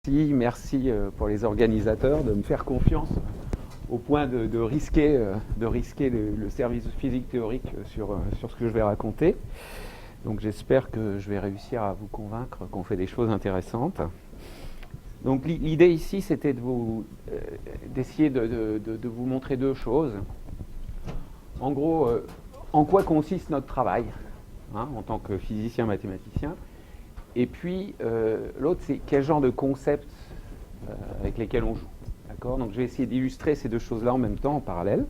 Merci pour les organisateurs de me faire confiance au point de risquer le service physique théorique sur ce que je vais raconter. Donc j'espère que je vais réussir à vous convaincre qu'on fait des choses intéressantes. Donc l'idée ici, c'était d'essayer de vous montrer deux choses. En gros, en quoi consiste notre travail en tant que physicien mathématicien. Et puis, l'autre, c'est quel genre de concepts avec lesquels on joue. D'accord ? Donc, je vais essayer d'illustrer ces deux choses-là en même temps, en parallèle.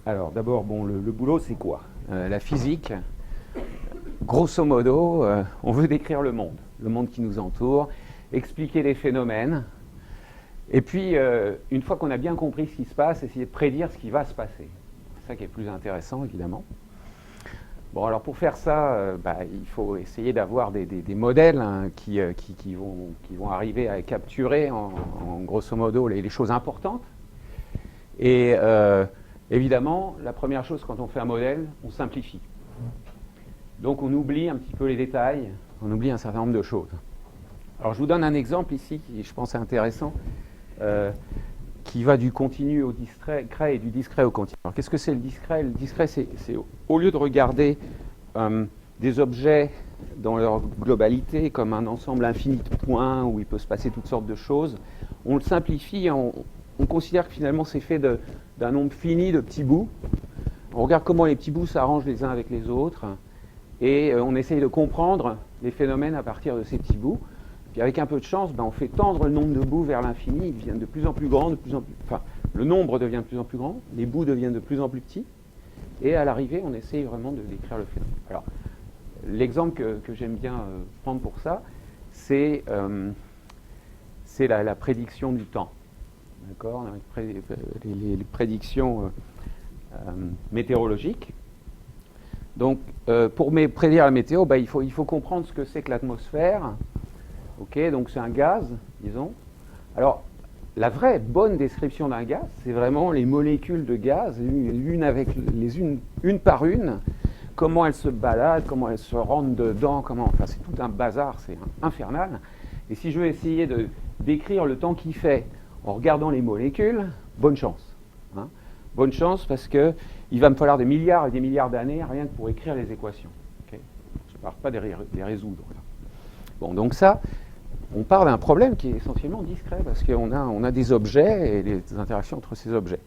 Alors, d'abord, le boulot, c'est quoi ? La physique, grosso modo, on veut décrire le monde qui nous entoure, expliquer les phénomènes, et puis, une fois qu'on a bien compris ce qui se passe, essayer de prédire ce qui va se passer. C'est ça qui est plus intéressant, évidemment. Bon, alors pour faire ça, il faut essayer d'avoir des modèles qui vont arriver à capturer en grosso modo les choses importantes. Et évidemment, la première chose quand on fait un modèle, on simplifie. Donc on oublie un petit peu les détails, on oublie un certain nombre de choses. Alors je vous donne un exemple ici qui je pense est intéressant, qui va du continu au discret et du discret au continu. Alors qu'est-ce que c'est le discret ? Le discret, c'est au lieu de regarder des objets dans leur globalité comme un ensemble infini de points où il peut se passer toutes sortes de choses, on le simplifie, on considère que finalement c'est fait d'un nombre fini de petits bouts. On regarde comment les petits bouts s'arrangent les uns avec les autres et on essaye de comprendre les phénomènes à partir de ces petits bouts. Puis avec un peu de chance, on fait tendre le nombre de bouts vers l'infini, ils deviennent de plus en plus grands, le nombre devient de plus en plus grand, les bouts deviennent de plus en plus petits, et à l'arrivée, on essaye vraiment de décrire le phénomène. Alors, l'exemple que j'aime bien prendre pour ça, c'est la prédiction du temps. D'accord ? Les prédictions météorologiques. Donc, pour prédire la météo, il faut comprendre ce que c'est que l'atmosphère. Ok, donc c'est un gaz, disons. Alors, la vraie bonne description d'un gaz, c'est vraiment les molécules de gaz, une par une, comment elles se baladent, comment elles se rentrent dedans, c'est tout un bazar, c'est infernal. Et si je veux essayer de décrire le temps qu'il fait en regardant les molécules, bonne chance. Bonne chance parce qu'il va me falloir des milliards et des milliards d'années rien que pour écrire les équations. Okay, je ne parle pas de les résoudre. Là. Bon, donc ça, on part d'un problème qui est essentiellement discret parce qu'on a des objets et des interactions entre ces objets.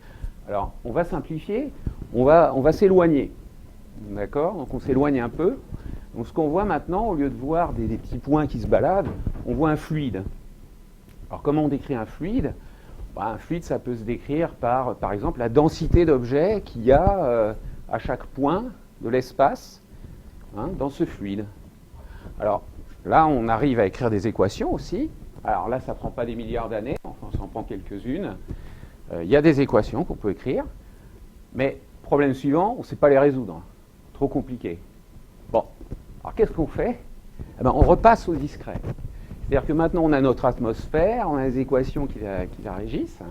Alors, on va simplifier, on va s'éloigner. D'accord ? Donc, on s'éloigne un peu. Donc, ce qu'on voit maintenant, au lieu de voir des petits points qui se baladent, on voit un fluide. Alors, comment on décrit un fluide ? Un fluide, ça peut se décrire par exemple, la densité d'objets qu'il y a à chaque point de l'espace dans ce fluide. Alors, là, on arrive à écrire des équations aussi. Alors là, ça ne prend pas des milliards d'années, enfin, ça en prend quelques-unes. Il y a des équations qu'on peut écrire, mais problème suivant, on ne sait pas les résoudre. Trop compliqué. Bon, alors qu'est-ce qu'on fait ? On repasse au discret. C'est-à-dire que maintenant, on a notre atmosphère, on a les équations qui la régissent.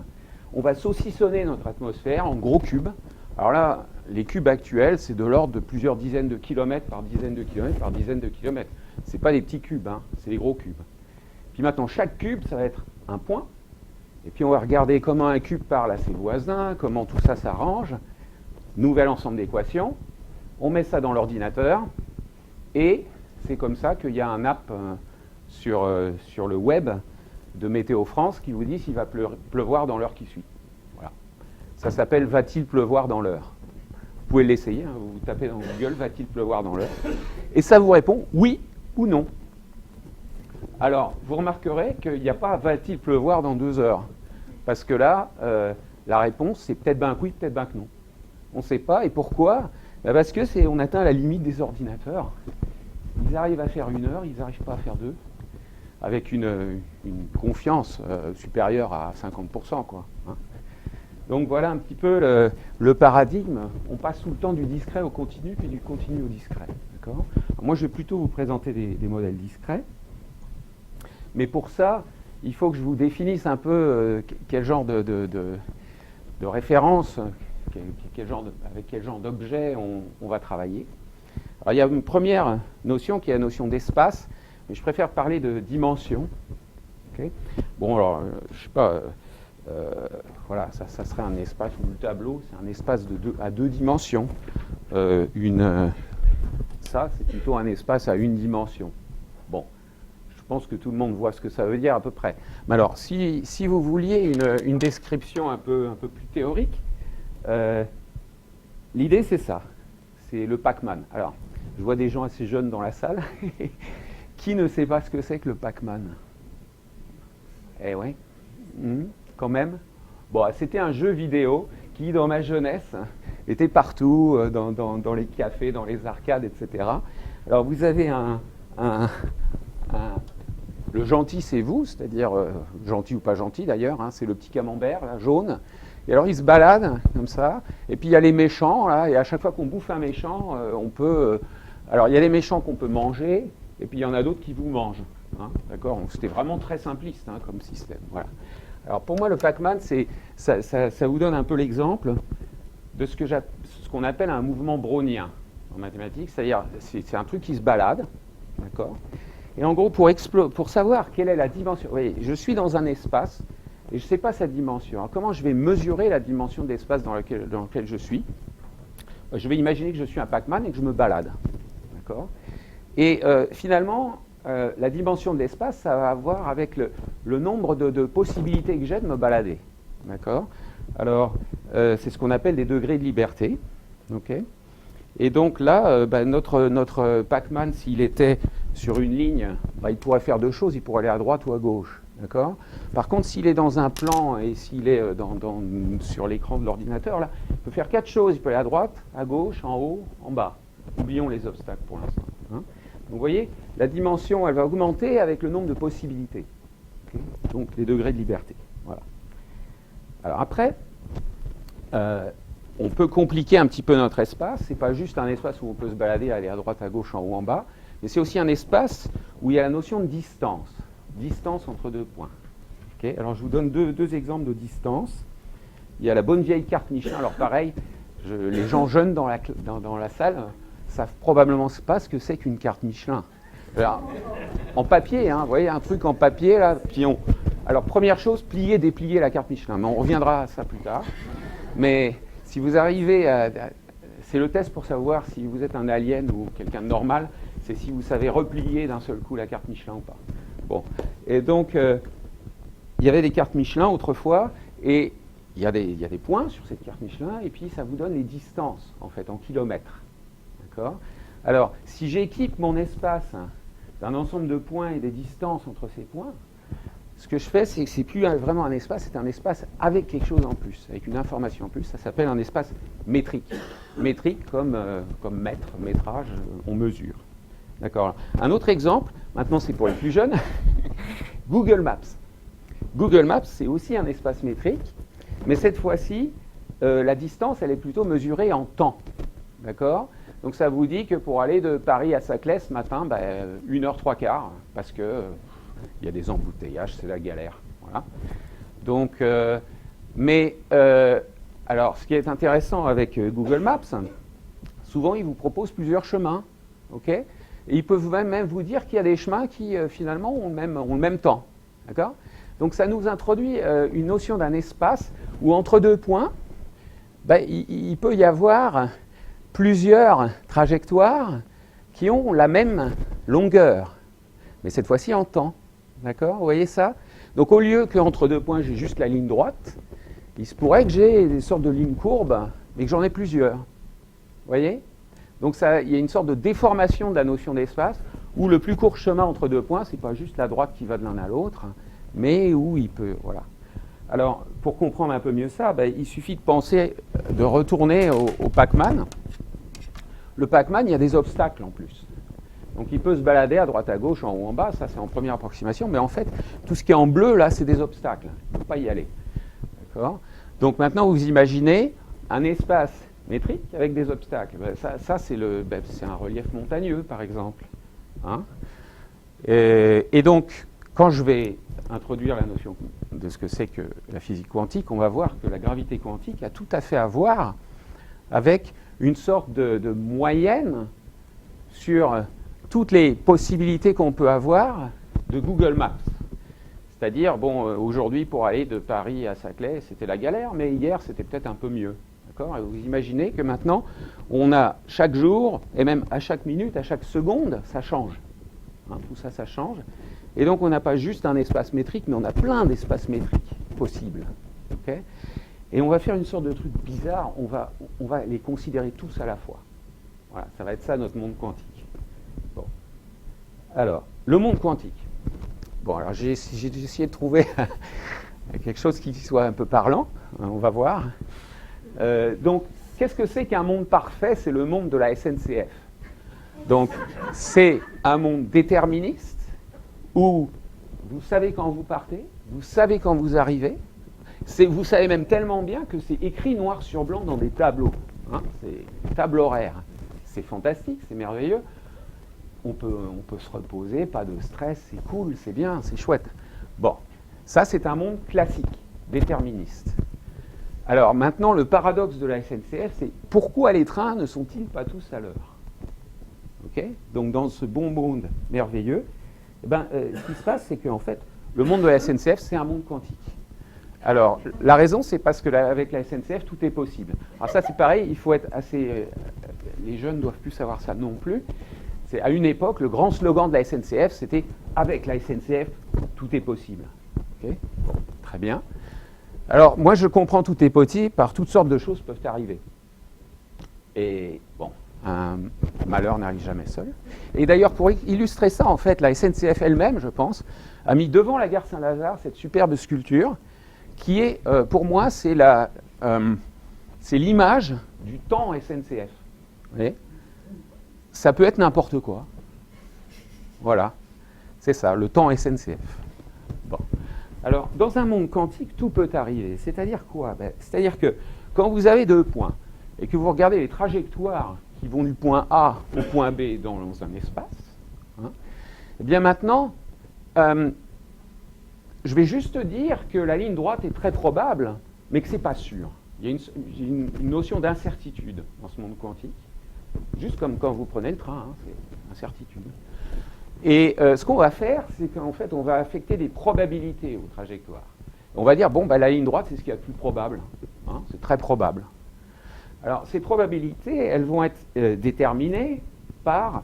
On va saucissonner notre atmosphère en gros cubes. Alors là, les cubes actuels, c'est de l'ordre de plusieurs dizaines de kilomètres par dizaines de kilomètres par dizaines de kilomètres. Ce n'est pas des petits cubes, c'est des gros cubes. Puis maintenant, chaque cube, ça va être un point. Et puis on va regarder comment un cube parle à ses voisins, comment tout ça s'arrange. Nouvel ensemble d'équations. On met ça dans l'ordinateur. Et c'est comme ça qu'il y a un app sur le web de Météo France qui vous dit s'il va pleuvoir dans l'heure qui suit. Voilà. Ça s'appelle « Va-t-il pleuvoir dans l'heure ?» Vous pouvez l'essayer, vous tapez dans Google « Va-t-il pleuvoir dans l'heure ?» Et ça vous répond « oui » ou non. Alors, vous remarquerez qu'il n'y a pas « va-t-il pleuvoir dans 2 heures ?» Parce que là, la réponse, c'est peut-être ben que oui, peut-être ben que non. On ne sait pas. Et pourquoi ? Parce que on atteint la limite des ordinateurs. Ils arrivent à faire 1 heure, ils n'arrivent pas à faire 2, avec une confiance supérieure à 50%, quoi. Donc voilà un petit peu le paradigme. On passe tout le temps du discret au continu, puis du continu au discret. D'accord ? Moi, je vais plutôt vous présenter des modèles discrets. Mais pour ça, il faut que je vous définisse un peu quel genre de référence, avec quel genre d'objet on va travailler. Alors, il y a une première notion qui est la notion d'espace, mais je préfère parler de dimension. Okay. Bon, alors, je sais pas, voilà, ça serait un espace où le tableau, c'est un espace à deux dimensions. Ça, c'est plutôt un espace à une dimension. Bon, je pense que tout le monde voit ce que ça veut dire à peu près. Mais alors, si vous vouliez une description un peu plus théorique, l'idée c'est ça, c'est le Pac-Man. Alors, je vois des gens assez jeunes dans la salle. Qui ne sait pas ce que c'est que le Pac-Man? Eh oui, quand même. Bon, c'était un jeu vidéo qui, dans ma jeunesse, était partout, dans les cafés, dans les arcades, etc. Alors, vous avez le gentil, c'est vous, c'est-à-dire, gentil ou pas gentil d'ailleurs, hein, c'est le petit camembert, là, jaune. Et alors, il se balade, comme ça. Et puis, il y a les méchants, là, et à chaque fois qu'on bouffe un méchant, on peut... alors, il y a les méchants qu'on peut manger, et puis il y en a d'autres qui vous mangent. Hein, d'accord? C'était vraiment très simpliste hein, comme système. Voilà. Alors pour moi, le Pac-Man, ça vous donne un peu l'exemple de ce qu'on appelle un mouvement brownien en mathématiques. C'est-à-dire, c'est un truc qui se balade. D'accord? Et en gros, pour savoir quelle est la dimension... Vous voyez, je suis dans un espace et je ne sais pas sa dimension. Alors, comment je vais mesurer la dimension de l'espace dans lequel je suis? Je vais imaginer que je suis un Pac-Man et que je me balade. D'accord? Et finalement, la dimension de l'espace, ça va avoir avec le nombre de possibilités que j'ai de me balader. D'accord? Alors, c'est ce qu'on appelle des degrés de liberté. Okay? Et donc là, notre Pac-Man, s'il était sur une ligne, il pourrait faire deux choses. Il pourrait aller à droite ou à gauche. D'accord? Par contre, s'il est dans un plan et s'il est sur l'écran de l'ordinateur, là, il peut faire quatre choses. Il peut aller à droite, à gauche, en haut, en bas. Oublions les obstacles pour l'instant. Hein? Donc vous voyez, la dimension, elle va augmenter avec le nombre de possibilités. Okay? Donc les degrés de liberté. Voilà. Alors après, on peut compliquer un petit peu notre espace. Ce n'est pas juste un espace où on peut se balader, aller à droite, à gauche, en haut, en bas, mais c'est aussi un espace où il y a la notion de distance. Distance entre deux points. Okay? Alors je vous donne deux exemples de distance. Il y a la bonne vieille carte Michelin. Alors pareil, les gens jeunes dans la salle savent probablement pas ce que c'est qu'une carte Michelin. Alors, en papier, hein, vous voyez, un truc en papier, là, alors, première chose, plier, déplier la carte Michelin. Mais on reviendra à ça plus tard. Mais si vous arrivez c'est le test pour savoir si vous êtes un alien ou quelqu'un de normal, c'est si vous savez replier d'un seul coup la carte Michelin ou pas. Bon. Et donc, il y avait des cartes Michelin autrefois, et il y a des points sur cette carte Michelin, et puis ça vous donne les distances, en fait, en kilomètres. D'accord? Alors, si j'équipe mon espace d'un ensemble de points et des distances entre ces points, ce que je fais, c'est que c'est plus vraiment un espace, c'est un espace avec quelque chose en plus, avec une information en plus. Ça s'appelle un espace métrique. Métrique comme mètre, métrage, on mesure. D'accord? Un autre exemple, maintenant c'est pour les plus jeunes, Google Maps. Google Maps, c'est aussi un espace métrique, mais cette fois-ci, la distance, elle est plutôt mesurée en temps. D'accord? Donc ça vous dit que pour aller de Paris à Saclay ce matin, 1h03, parce que il y a des embouteillages, c'est la galère. Voilà. Donc, alors ce qui est intéressant avec Google Maps, souvent ils vous proposent plusieurs chemins. Okay? Et ils peuvent même vous dire qu'il y a des chemins qui finalement ont le même temps. D'accord? Donc ça nous introduit une notion d'un espace où entre deux points, il peut y avoir plusieurs trajectoires qui ont la même longueur, mais cette fois-ci en temps. D'accord? Vous voyez ça? Donc au lieu qu'entre deux points, j'ai juste la ligne droite, il se pourrait que j'ai des sortes de lignes courbes, mais que j'en ai plusieurs. Vous voyez? Donc il y a une sorte de déformation de la notion d'espace, où le plus court chemin entre deux points, ce n'est pas juste la droite qui va de l'un à l'autre, mais où il peut... Voilà. Alors, pour comprendre un peu mieux ça, il suffit de penser, de retourner au Pac-Man. Le Pac-Man, il y a des obstacles en plus. Donc il peut se balader à droite, à gauche, en haut, en bas, ça c'est en première approximation, mais en fait, tout ce qui est en bleu, là, c'est des obstacles. Il ne faut pas y aller. D'accord? Donc maintenant, vous imaginez un espace métrique avec des obstacles. Ça c'est un relief montagneux, par exemple. Hein? Et donc, quand je vais introduire la notion de ce que c'est que la physique quantique, on va voir que la gravité quantique a tout à fait à voir avec une sorte de moyenne sur toutes les possibilités qu'on peut avoir de Google Maps. C'est-à-dire, bon, aujourd'hui, pour aller de Paris à Saclay, c'était la galère, mais hier, c'était peut-être un peu mieux. D'accord ? Et vous imaginez que maintenant, on a chaque jour, et même à chaque minute, à chaque seconde, ça change. Hein, tout ça, ça change. Et donc, on n'a pas juste un espace métrique, mais on a plein d'espaces métriques possibles. Okay ? Et on va faire une sorte de truc bizarre, on va les considérer tous à la fois. Voilà, ça va être ça notre monde quantique. Bon. Alors, le monde quantique. Bon, alors j'ai essayé de trouver quelque chose qui soit un peu parlant, on va voir. Donc, qu'est-ce que c'est qu'un monde parfait ? C'est le monde de la SNCF. Donc, c'est un monde déterministe où vous savez quand vous partez, vous savez quand vous arrivez, vous savez même tellement bien que c'est écrit noir sur blanc dans des tableaux. Hein, c'est table horaire. C'est fantastique, c'est merveilleux. On peut se reposer, pas de stress, c'est cool, c'est bien, c'est chouette. Bon, ça c'est un monde classique, déterministe. Alors maintenant, le paradoxe de la SNCF, c'est pourquoi les trains ne sont-ils pas tous à l'heure ? Okay ? Donc dans ce bon monde merveilleux, ce qui se passe, c'est qu'en fait, le monde de la SNCF, c'est un monde quantique. Alors, la raison, c'est parce qu'avec la SNCF, tout est possible. Alors ça, c'est pareil, il faut être assez... les jeunes ne doivent plus savoir ça non plus. C'est, à une époque, le grand slogan de la SNCF, c'était « Avec la SNCF, tout est possible ». Okay ? Bon, très bien. Alors, moi, je comprends tout est possible, par toutes sortes de choses peuvent arriver. Et bon, un malheur n'arrive jamais seul. Et d'ailleurs, pour illustrer ça, en fait, la SNCF elle-même, je pense, a mis devant la gare Saint-Lazare cette superbe sculpture qui est, pour moi, c'est l'image du temps SNCF. Vous voyez ? Ça peut être n'importe quoi. Voilà, c'est ça, le temps SNCF. Bon. Alors, dans un monde quantique, tout peut arriver. C'est-à-dire quoi ? C'est-à-dire que quand vous avez deux points et que vous regardez les trajectoires qui vont du point A au point B dans un espace, hein, eh bien maintenant, je vais juste dire que la ligne droite est très probable, mais que ce n'est pas sûr. Il y a une notion d'incertitude dans ce monde quantique, juste comme quand vous prenez le train, hein, c'est incertitude. Et ce qu'on va faire, c'est qu'en fait, on va affecter des probabilités aux trajectoires. On va dire, bon, la ligne droite, c'est ce qu'il y a de plus probable. Hein, c'est très probable. Alors, ces probabilités, elles vont être déterminées par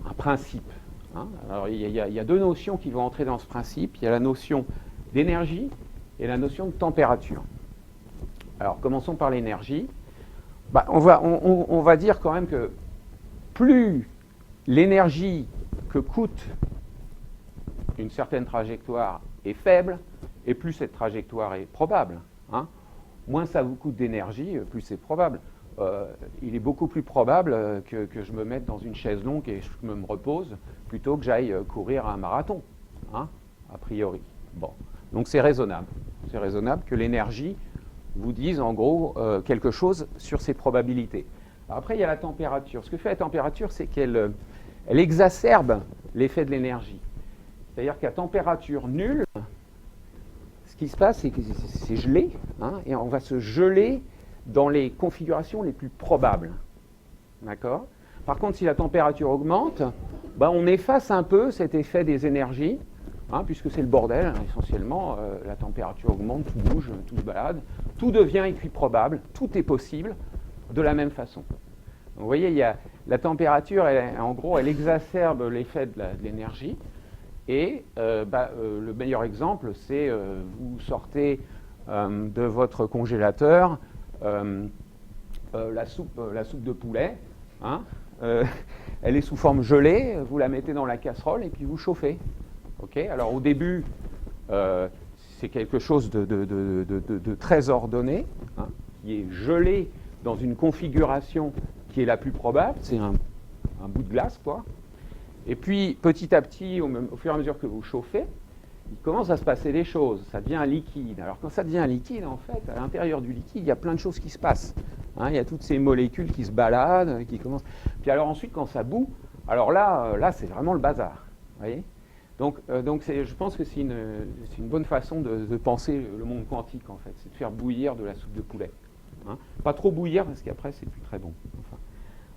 un principe. Hein. Alors, il y a deux notions qui vont entrer dans ce principe. Il y a la notion d'énergie et la notion de température. Alors, commençons par l'énergie. On va dire quand même que plus l'énergie que coûte une certaine trajectoire est faible, et plus cette trajectoire est probable. Hein. Moins ça vous coûte d'énergie, plus c'est probable. Il est beaucoup plus probable que je me mette dans une chaise longue et je me repose plutôt que j'aille courir un marathon, hein, a priori. Bon, donc c'est raisonnable. C'est raisonnable que l'énergie vous dise en gros quelque chose sur ces probabilités. Alors après, il y a la température. Ce que fait la température, c'est qu'elle exacerbe l'effet de l'énergie. C'est-à-dire qu'à température nulle, ce qui se passe, c'est que c'est gelé, hein, et on va se geler dans les configurations les plus probables. D'accord ? Par contre, si la température augmente, on efface un peu cet effet des énergies, hein, puisque c'est le bordel, hein, essentiellement, la température augmente, tout bouge, tout se balade, tout devient équiprobable, tout est possible de la même façon. Donc, vous voyez, il y a la température, en gros, elle exacerbe l'effet de l'énergie. Et le meilleur exemple, c'est vous sortez de votre congélateur la soupe de poulet. Hein, elle est sous forme gelée, vous la mettez dans la casserole et puis vous chauffez. Okay ? Alors au début, c'est quelque chose de très ordonné, hein, qui est gelé dans une configuration qui est la plus probable, c'est un bout de glace, quoi. Et puis, petit à petit, au fur et à mesure que vous chauffez, il commence à se passer des choses, ça devient un liquide. Alors quand ça devient un liquide, en fait, à l'intérieur du liquide, il y a plein de choses qui se passent. Hein, il y a toutes ces molécules qui se baladent, qui commencent... Puis alors ensuite, quand ça bout, alors là c'est vraiment le bazar. Vous voyez ? Donc je pense que c'est une bonne façon de penser le monde quantique, en fait. C'est de faire bouillir de la soupe de poulet. Hein, pas trop bouillir, parce qu'après, c'est plus très bon. Enfin,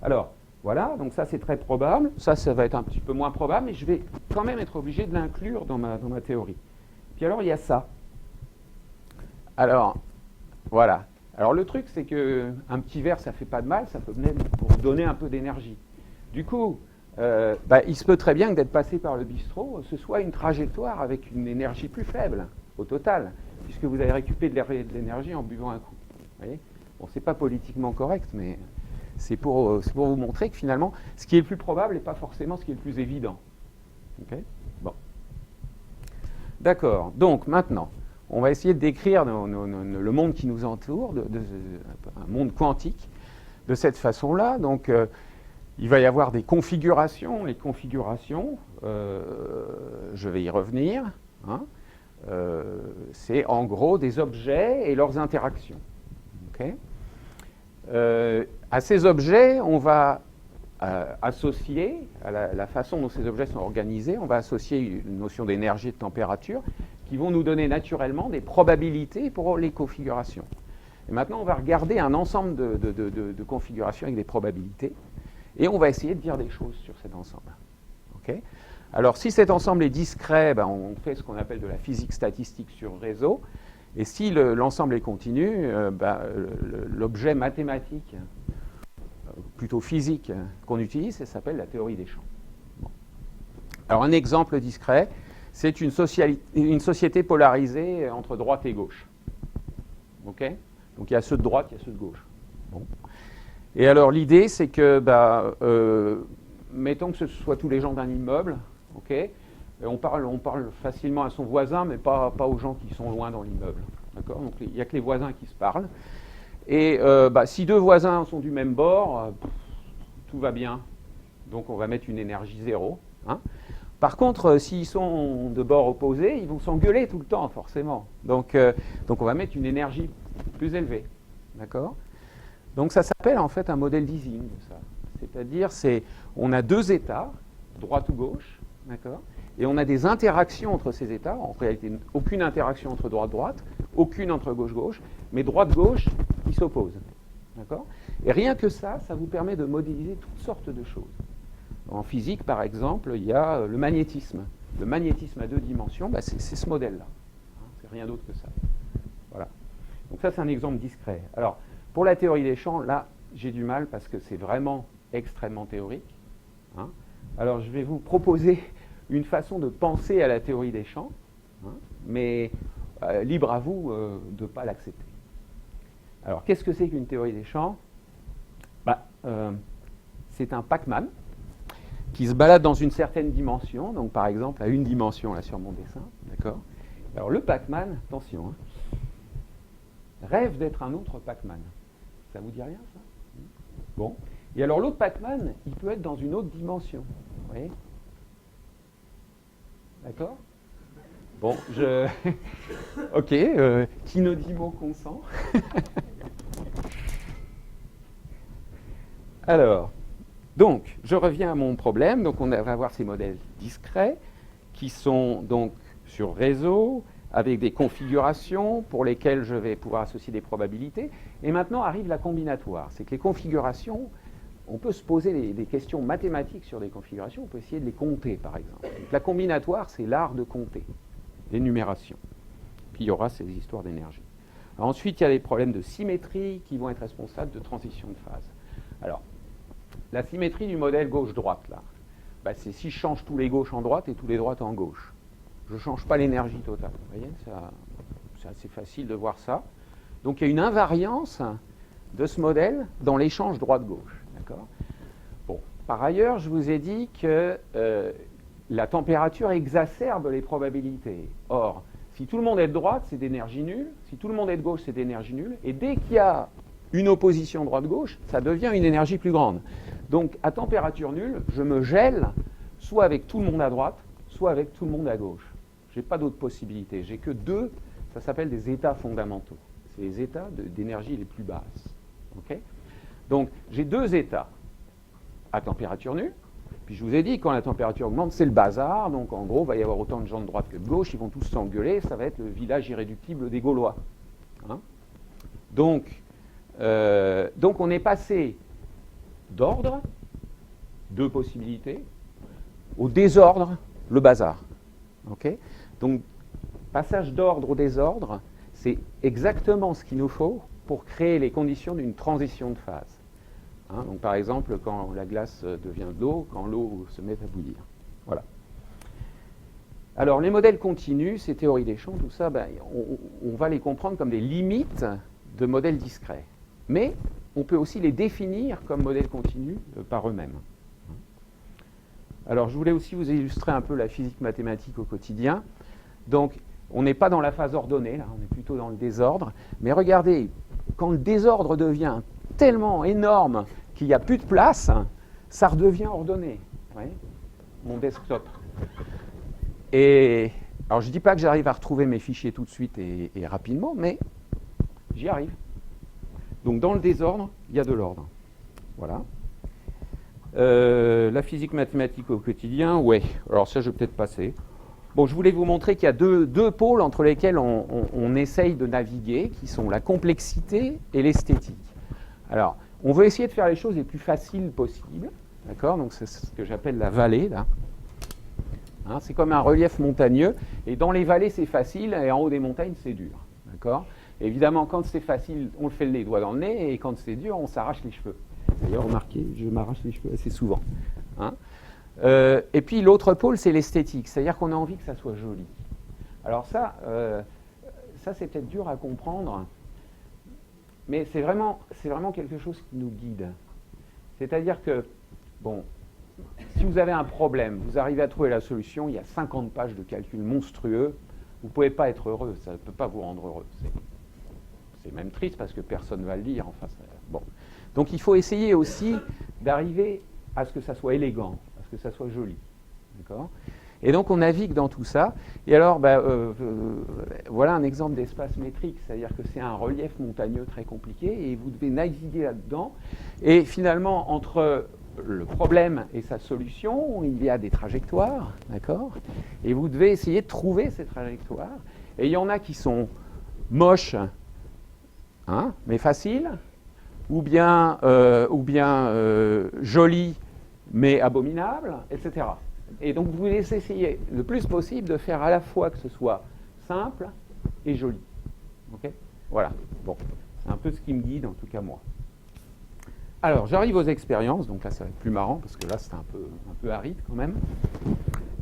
alors, voilà, donc ça, c'est très probable. Ça va être un petit peu moins probable, mais je vais quand même être obligé de l'inclure dans ma théorie. Puis puis alors, il y a ça. Alors, voilà. Alors, le truc, c'est qu'un petit verre, ça ne fait pas de mal, ça peut venir pour donner un peu d'énergie. Du coup, il se peut très bien que d'être passé par le bistrot, ce soit une trajectoire avec une énergie plus faible, au total, puisque vous avez récupéré de l'énergie en buvant un coup. Vous voyez ? Bon, c'est pas politiquement correct, mais c'est pour vous montrer que finalement, ce qui est le plus probable n'est pas forcément ce qui est le plus évident. Okay ? Bon. D'accord. Donc, maintenant, on va essayer de décrire le monde qui nous entoure, un monde quantique, de cette façon-là. Donc, il va y avoir des configurations. Les configurations, je vais y revenir. Hein, c'est en gros des objets et leurs interactions. Okay. À ces objets, on va associer, à la façon dont ces objets sont organisés, on va associer une notion d'énergie et de température qui vont nous donner naturellement des probabilités pour les configurations. Et maintenant, on va regarder un ensemble de configurations avec des probabilités et on va essayer de dire des choses sur cet ensemble. Okay. Alors, si cet ensemble est discret, on fait ce qu'on appelle de la physique statistique sur réseau. Et si l'ensemble est continu, l'objet mathématique, plutôt physique, qu'on utilise, ça s'appelle la théorie des champs. Bon. Alors, un exemple discret, c'est une société polarisée entre droite et gauche. Okay. Donc, il y a ceux de droite, il y a ceux de gauche. Bon. Et alors, l'idée, c'est que, mettons que ce soit tous les gens d'un immeuble, ok. On parle facilement à son voisin, mais pas aux gens qui sont loin dans l'immeuble. D'accord ? Donc, il n'y a que les voisins qui se parlent. Et si deux voisins sont du même bord, tout va bien. Donc, on va mettre une énergie 0. Hein. Par contre, s'ils sont de bords opposés, ils vont s'engueuler tout le temps, forcément. Donc, on va mettre une énergie plus élevée. D'accord ? Donc, ça s'appelle en fait un modèle d'Ising. C'est-à-dire, on a deux états, droite ou gauche, d'accord ? Et on a des interactions entre ces états. En réalité, aucune interaction entre droite-droite, aucune entre gauche-gauche, mais droite-gauche qui s'opposent. D'accord ? Et rien que ça vous permet de modéliser toutes sortes de choses. En physique, par exemple, il y a le magnétisme. Le magnétisme à deux dimensions, c'est ce modèle-là. C'est rien d'autre que ça. Voilà. Donc ça, c'est un exemple discret. Alors, pour la théorie des champs, là, j'ai du mal parce que c'est vraiment extrêmement théorique. Hein. Alors, je vais vous proposer une façon de penser à la théorie des champs, hein, mais libre à vous de ne pas l'accepter. Alors, qu'est-ce que c'est qu'une théorie des champs ? C'est un Pac-Man qui se balade dans une certaine dimension, donc par exemple à une dimension là sur mon dessin, d'accord ? Alors le Pac-Man, attention, hein, rêve d'être un autre Pac-Man. Ça vous dit rien, ça ? Bon. Et alors l'autre Pac-Man, il peut être dans une autre dimension, vous voyez ? D'accord ? Bon, ok, qui ne dit mot consent. Alors, donc, je reviens à mon problème. Donc, on va voir ces modèles discrets qui sont donc sur réseau, avec des configurations pour lesquelles je vais pouvoir associer des probabilités. Et maintenant arrive la combinatoire. C'est que les configurations, on peut se poser des questions mathématiques sur des configurations, on peut essayer de les compter, par exemple. Donc, la combinatoire, c'est l'art de compter, l'énumération. Puis il y aura ces histoires d'énergie. Ensuite, il y a les problèmes de symétrie qui vont être responsables de transition de phase. Alors, la symétrie du modèle gauche-droite, là, c'est si je change tous les gauches en droite et tous les droites en gauche. Je ne change pas l'énergie totale. Vous voyez, c'est assez facile de voir ça. Donc, il y a une invariance de ce modèle dans l'échange droite-gauche. D'accord ? Bon, par ailleurs, je vous ai dit que la température exacerbe les probabilités. Or, si tout le monde est de droite, c'est d'énergie nulle. Si tout le monde est de gauche, c'est d'énergie nulle. Et dès qu'il y a une opposition droite-gauche, ça devient une énergie plus grande. Donc, à température nulle, je me gèle soit avec tout le monde à droite, soit avec tout le monde à gauche. Je n'ai pas d'autre possibilité. J'ai que deux, ça s'appelle des états fondamentaux. C'est les états d'énergie les plus basses. Okay ? Donc, j'ai deux états à température nulle. Puis je vous ai dit, quand la température augmente, c'est le bazar. Donc, en gros, il va y avoir autant de gens de droite que de gauche. Ils vont tous s'engueuler. Ça va être le village irréductible des Gaulois. Hein ? Donc, on est passé d'ordre, deux possibilités, au désordre, le bazar. Okay ? Donc, passage d'ordre au désordre, c'est exactement ce qu'il nous faut pour créer les conditions d'une transition de phase. Hein, donc par exemple, quand la glace devient de l'eau, quand l'eau se met à bouillir. Voilà. Alors les modèles continus, ces théories des champs, tout ça, ben, on va les comprendre comme des limites de modèles discrets. Mais on peut aussi les définir comme modèles continus par eux-mêmes. Alors je voulais aussi vous illustrer un peu la physique mathématique au quotidien. Donc on n'est pas dans la phase ordonnée, là, on est plutôt dans le désordre. Mais regardez, quand le désordre devient tellement énorme qu'il n'y a plus de place, ça redevient ordonné. Vous voyez, mon desktop. Et alors je ne dis pas que j'arrive à retrouver mes fichiers tout de suite et rapidement, mais j'y arrive. Donc dans le désordre, il y a de l'ordre. Voilà. La physique mathématique au quotidien, ouais. Alors ça, je vais peut-être passer. Bon, je voulais vous montrer qu'il y a deux pôles entre lesquels on essaye de naviguer, qui sont la complexité et l'esthétique. Alors, on veut essayer de faire les choses les plus faciles possibles. D'accord? Donc c'est ce que j'appelle la vallée, là. Hein, c'est comme un relief montagneux. Et dans les vallées, c'est facile, et en haut des montagnes, c'est dur. D'accord? Évidemment, quand c'est facile, on le fait les doigts dans le nez, et quand c'est dur, on s'arrache les cheveux. D'ailleurs, remarquez, je m'arrache les cheveux assez souvent. Hein. Et puis l'autre pôle, c'est l'esthétique, c'est-à-dire qu'on a envie que ça soit joli. Alors ça c'est peut-être dur à comprendre, mais c'est vraiment quelque chose qui nous guide. C'est-à-dire que, bon, si vous avez un problème, vous arrivez à trouver la solution, il y a 50 pages de calcul monstrueux, vous ne pouvez pas être heureux, ça ne peut pas vous rendre heureux. C'est même triste parce que personne ne va le lire. Enfin, bon. Donc il faut essayer aussi d'arriver à ce que ça soit élégant, à ce que ça soit joli. D'accord ? Et donc on navigue dans tout ça. Et alors, voilà un exemple d'espace métrique, c'est-à-dire que c'est un relief montagneux très compliqué et vous devez naviguer là-dedans. Et finalement, entre le problème et sa solution, il y a des trajectoires, d'accord ? Et vous devez essayer de trouver ces trajectoires. Et il y en a qui sont moches, hein, mais faciles, ou bien jolies, mais abominables, etc. Et donc vous voulez essayer le plus possible de faire à la fois que ce soit simple et joli. Okay ? Voilà. Bon, c'est un peu ce qui me guide, en tout cas moi. Alors, j'arrive aux expériences, donc là ça va être plus marrant, parce que là c'est un peu aride quand même.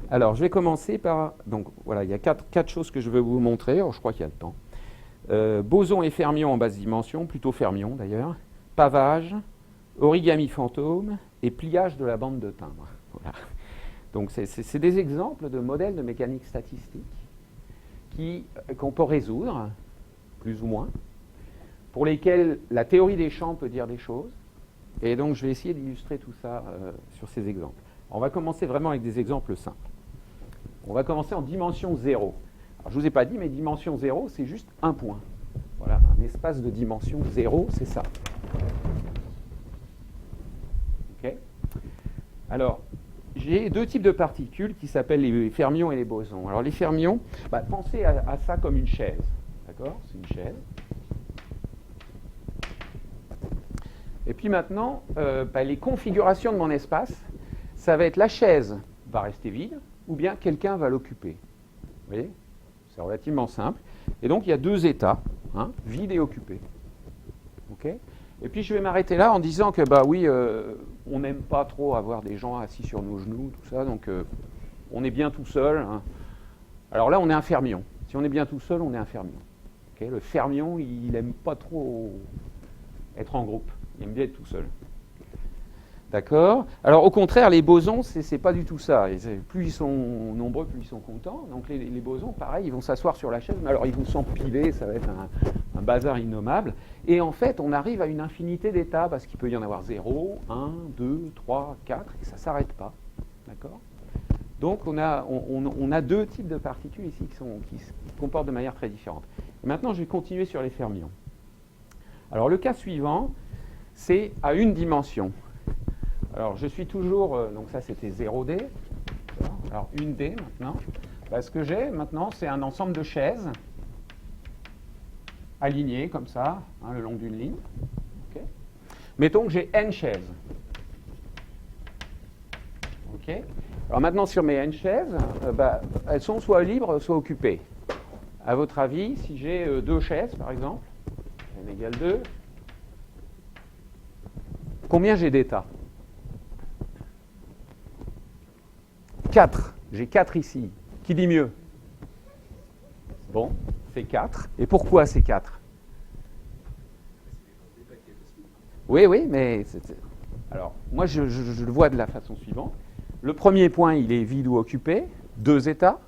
Alors, je vais commencer par... Donc voilà, il y a quatre choses que je veux vous montrer, alors, je crois qu'il y a le temps. Boson et fermion en basse dimension, plutôt fermion d'ailleurs, pavage, origami fantôme et pliage de la bande de timbre. Voilà. Donc c'est des exemples de modèles de mécanique statistique qu'on peut résoudre, plus ou moins, pour lesquels la théorie des champs peut dire des choses. Et donc je vais essayer d'illustrer tout ça sur ces exemples. On va commencer vraiment avec des exemples simples. On va commencer en dimension 0. Alors je ne vous ai pas dit, mais dimension 0, c'est juste un point. Voilà, un espace de dimension 0, c'est ça. Ok ? Alors, j'ai deux types de particules qui s'appellent les fermions et les bosons. Alors les fermions, pensez à ça comme une chaise. D'accord ? C'est une chaise. Et puis maintenant, les configurations de mon espace, ça va être la chaise va rester vide, ou bien quelqu'un va l'occuper. Vous voyez ? C'est relativement simple. Et donc, il y a deux états, hein, vide et occupé. Okay ? Et puis, je vais m'arrêter là en disant que, on n'aime pas trop avoir des gens assis sur nos genoux, tout ça, donc on est bien tout seul. Hein. Alors là, on est un fermion. Si on est bien tout seul, on est un fermion. Okay ? Le fermion, il n'aime pas trop être en groupe. Il aime bien être tout seul. D'accord ? Alors, au contraire, les bosons, c'est pas du tout ça. Et plus ils sont nombreux, plus ils sont contents. Donc, les bosons, pareil, ils vont s'asseoir sur la chaise, mais alors ils vont s'empiler, ça va être un bazar innommable. Et en fait, on arrive à une infinité d'états, parce qu'il peut y en avoir 0, 1, 2, 3, 4, et ça ne s'arrête pas. D'accord ? Donc, on a deux types de particules ici qui se comportent de manière très différente. Et maintenant, je vais continuer sur les fermions. Alors, le cas suivant, c'est à une dimension. Alors, je suis toujours... donc ça, c'était 0D. Alors, 1D maintenant. Ce que j'ai maintenant, c'est un ensemble de chaises alignées comme ça, hein, le long d'une ligne. Okay. Mettons que j'ai n chaises. Ok. Alors maintenant, sur mes n chaises, elles sont soit libres, soit occupées. à votre avis, si j'ai 2 chaises, par exemple, n égale 2, combien j'ai d'états? 4. J'ai 4 ici. Qui dit mieux? Bon, c'est 4. Et pourquoi c'est 4? Oui, oui, mais... Alors, moi, je le vois de la façon suivante. Le premier point, il est vide ou occupé, 2 états.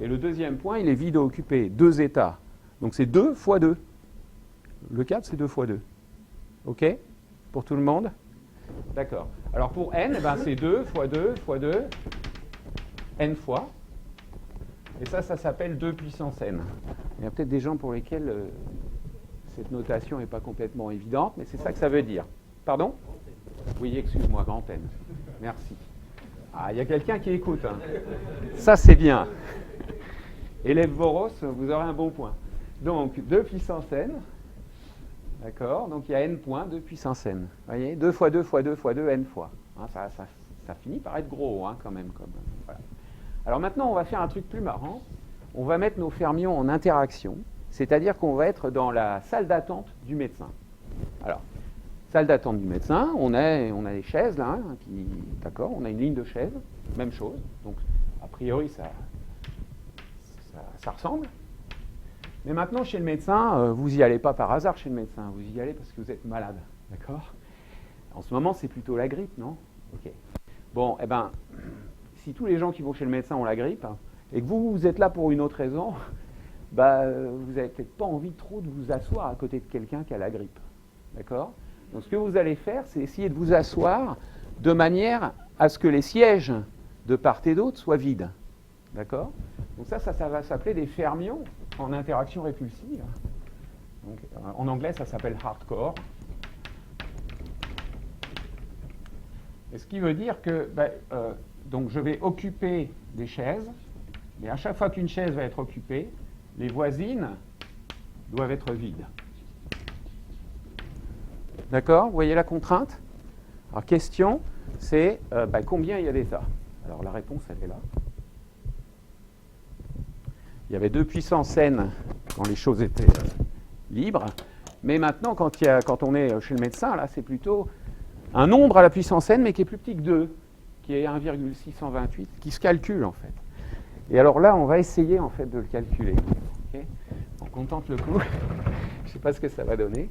Et le deuxième point, il est vide ou occupé, 2 états. Donc, c'est 2 fois 2. Le 4, c'est 2 fois 2. OK? Pour tout le monde? D'accord. Alors, pour n, eh ben, c'est 2 fois 2 fois 2, n fois. Et ça s'appelle 2 puissance n. Il y a peut-être des gens pour lesquels cette notation n'est pas complètement évidente, mais c'est ça que ça veut dire. Pardon? Oui, excuse-moi, grand N. Merci. Ah, il y a quelqu'un qui écoute. Hein. Ça, c'est bien. Élève Boros, vous aurez un bon point. Donc, 2 puissance n. D'accord? Donc, il y a n points, 2 puissance n. Vous voyez? 2 fois 2 fois 2 fois 2, n fois. Hein, ça finit par être gros, hein, quand même. Voilà. Alors maintenant, on va faire un truc plus marrant. On va mettre nos fermions en interaction, c'est-à-dire qu'on va être dans la salle d'attente du médecin. Alors, salle d'attente du médecin, on a des chaises là, hein, d'accord, on a une ligne de chaises, même chose. Donc, a priori, ça ressemble. Mais maintenant, chez le médecin, vous n'y allez pas par hasard chez le médecin, vous y allez parce que vous êtes malade, d'accord? En ce moment, c'est plutôt la grippe, non? Ok. Bon, eh ben, si tous les gens qui vont chez le médecin ont la grippe, et que vous êtes là pour une autre raison, bah, vous n'avez peut-être pas envie trop de vous asseoir à côté de quelqu'un qui a la grippe. D'accord? Donc ce que vous allez faire, c'est essayer de vous asseoir de manière à ce que les sièges de part et d'autre soient vides. D'accord? Donc ça va s'appeler des fermions en interaction répulsive. Donc, en anglais, ça s'appelle hardcore. Et ce qui veut dire que donc je vais occuper des chaises, et à chaque fois qu'une chaise va être occupée, les voisines doivent être vides. D'accord? Vous voyez la contrainte? Alors, question, c'est combien il y a d'états? Alors, la réponse, elle est là. Il y avait 2 puissance n quand les choses étaient libres, mais maintenant, quand on est chez le médecin, là, c'est plutôt un nombre à la puissance n, mais qui est plus petit que 2, qui est 1,628, qui se calcule, en fait. Et alors là, on va essayer, en fait, de le calculer. Okay? Donc, on tente le coup. Je ne sais pas ce que ça va donner.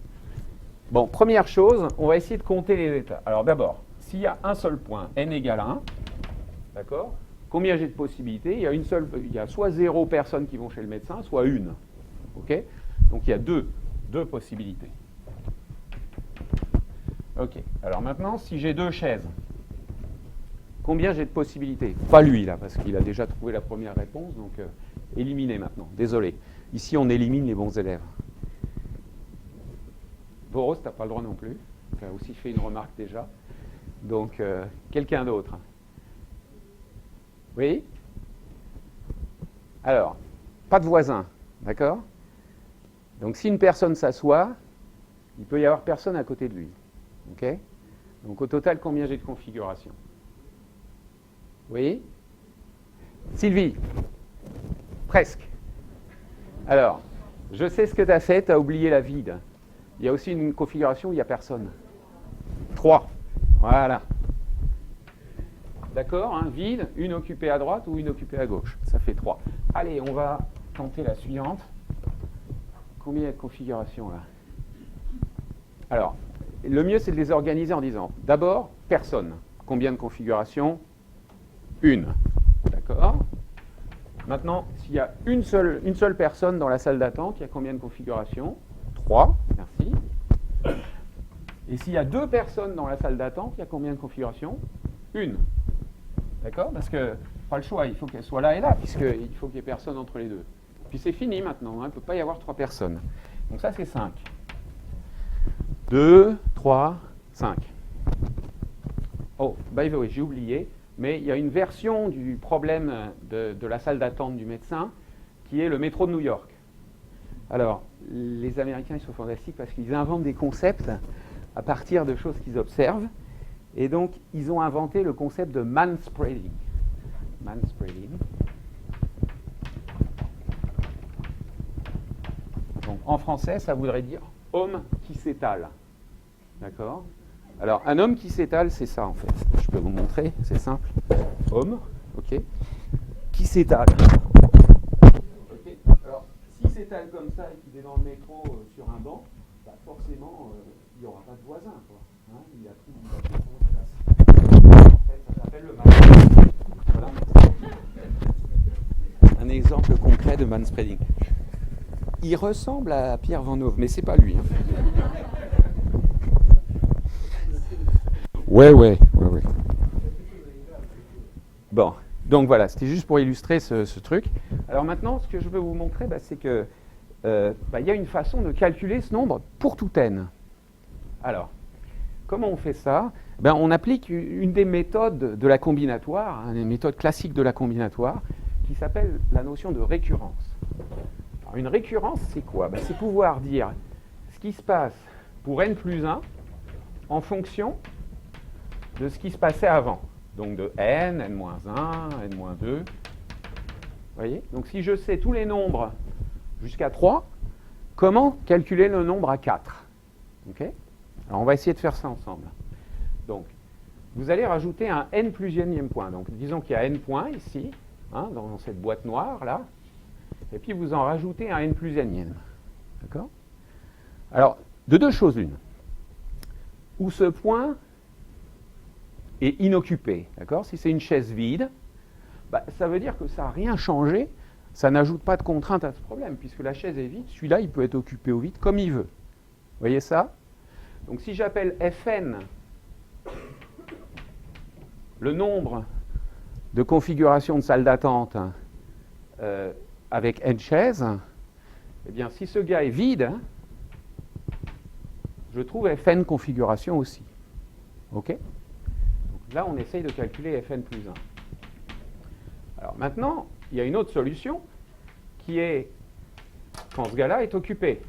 Bon, première chose, on va essayer de compter les états. Alors d'abord, s'il y a un seul point, n égale 1, d'accord? Combien j'ai de possibilités? Il y a soit 0 personnes qui vont chez le médecin, soit une. Ok? Donc il y a deux possibilités. Ok. Alors maintenant, si j'ai 2 chaises, combien j'ai de possibilités? Pas lui, là, parce qu'il a déjà trouvé la première réponse, donc éliminer maintenant. Désolé. Ici, on élimine les bons élèves. Boros, tu n'as pas le droit non plus. Tu as aussi fait une remarque déjà. Donc, quelqu'un d'autre. Oui? Alors, pas de voisin, d'accord? Donc, si une personne s'assoit, il peut y avoir personne à côté de lui. OK? Donc, au total, combien j'ai de configurations? Oui? Sylvie? Presque. Alors, je sais ce que tu as fait, tu as oublié la vide. Il y a aussi une configuration où il n'y a personne. 3. Voilà. D'accord, hein, vide, une occupée à droite ou une occupée à gauche. Ça fait 3. Allez, on va tenter la suivante. Combien il y a de configurations là? Alors, le mieux c'est de les organiser en disant, d'abord, personne. Combien de configurations? Une. D'accord? Maintenant, s'il y a une seule personne dans la salle d'attente, il y a combien de configurations? 3, merci. Et s'il y a 2 personnes dans la salle d'attente, il y a combien de configurations? Une. D'accord? Parce que, pas le choix, il faut qu'elle soit là et là, puisqu'il faut qu'il n'y ait personne entre les deux. Puis c'est fini maintenant, hein, il ne peut pas y avoir 3 personnes. Donc ça, c'est 5. 2, 3, 5. Oh, by the way, j'ai oublié, mais il y a une version du problème de la salle d'attente du médecin qui est le métro de New York. Alors, les Américains, ils sont fantastiques parce qu'ils inventent des concepts à partir de choses qu'ils observent. Et donc, ils ont inventé le concept de manspreading. Manspreading. en français, ça voudrait dire homme qui s'étale. D'accord? Alors, un homme qui s'étale, c'est ça, en fait. Je peux vous montrer, c'est simple. Homme, ok, qui s'étale. Okay. Alors, s'il s'étale comme ça et qu'il est dans le métro sur un banc, bah forcément, il n'y aura pas de voisin, quoi. Hein, il a pris son place. En fait, ça s'appelle le manspreading. Voilà. Un exemple concret de manspreading. Il ressemble à Pierre Van Hove, mais c'est pas lui. Hein. Ouais. Bon, donc voilà, c'était juste pour illustrer ce truc. Alors maintenant, ce que je veux vous montrer, c'est que il y a une façon de calculer ce nombre pour tout n. Alors, comment on fait ça? On applique une des méthodes de la combinatoire, une méthode classique de la combinatoire, qui s'appelle la notion de récurrence. Alors, une récurrence, c'est quoi? C'est pouvoir dire ce qui se passe pour n plus 1 en fonction de ce qui se passait avant. Donc de n, n-1, n-2. Vous voyez? Donc si je sais tous les nombres jusqu'à 3, comment calculer le nombre à 4? Okay? Alors on va essayer de faire ça ensemble. Donc, vous allez rajouter un n plus n point. Donc disons qu'il y a n points ici, hein, dans cette boîte noire là, et puis vous en rajoutez un n plus n. D'accord? Alors, de deux choses l'une. Où ce point est inoccupé, d'accord? Si c'est une chaise vide, ça veut dire que ça n'a rien changé, ça n'ajoute pas de contrainte à ce problème, puisque la chaise est vide, celui-là, il peut être occupé au vide comme il veut. Vous voyez ça? Donc si j'appelle Fn le nombre de configurations de salle d'attente avec n chaises, eh bien si ce gars est vide, je trouve Fn configuration aussi. OK? Là, on essaye de calculer Fn plus 1. Alors maintenant, il y a une autre solution qui est quand ce gars-là est occupé.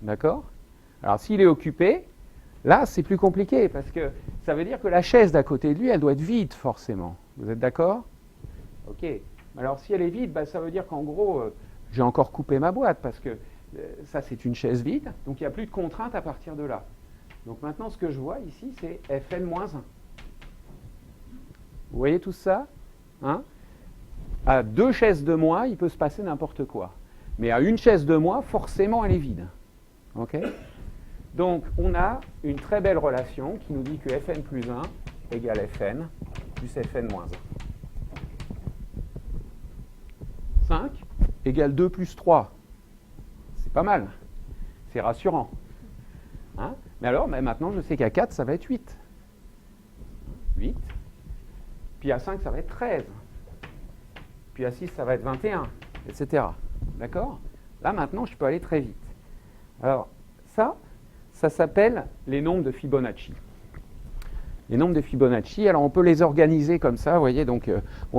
D'accord? Alors s'il est occupé, là, c'est plus compliqué parce que ça veut dire que la chaise d'à côté de lui, elle doit être vide forcément. Vous êtes d'accord? OK. Alors si elle est vide, ça veut dire qu'en gros, j'ai encore coupé ma boîte parce que ça, c'est une chaise vide. Donc il n'y a plus de contrainte à partir de là. Donc maintenant, ce que je vois ici, c'est Fn-1. Vous voyez tout ça, hein? À deux chaises de moins, il peut se passer n'importe quoi. Mais à une chaise de moins, forcément, elle est vide. OK? Donc, on a une très belle relation qui nous dit que Fn plus 1 égale Fn plus Fn-1. 5 égale 2 plus 3. C'est pas mal. C'est rassurant. Hein? Mais alors, maintenant, je sais qu'à 4, ça va être 8. 8. Puis à 5, ça va être 13. Puis à 6, ça va être 21, etc. D'accord? Là, maintenant, je peux aller très vite. Alors, ça s'appelle les nombres de Fibonacci. Les nombres de Fibonacci, alors on peut les organiser comme ça, vous voyez, donc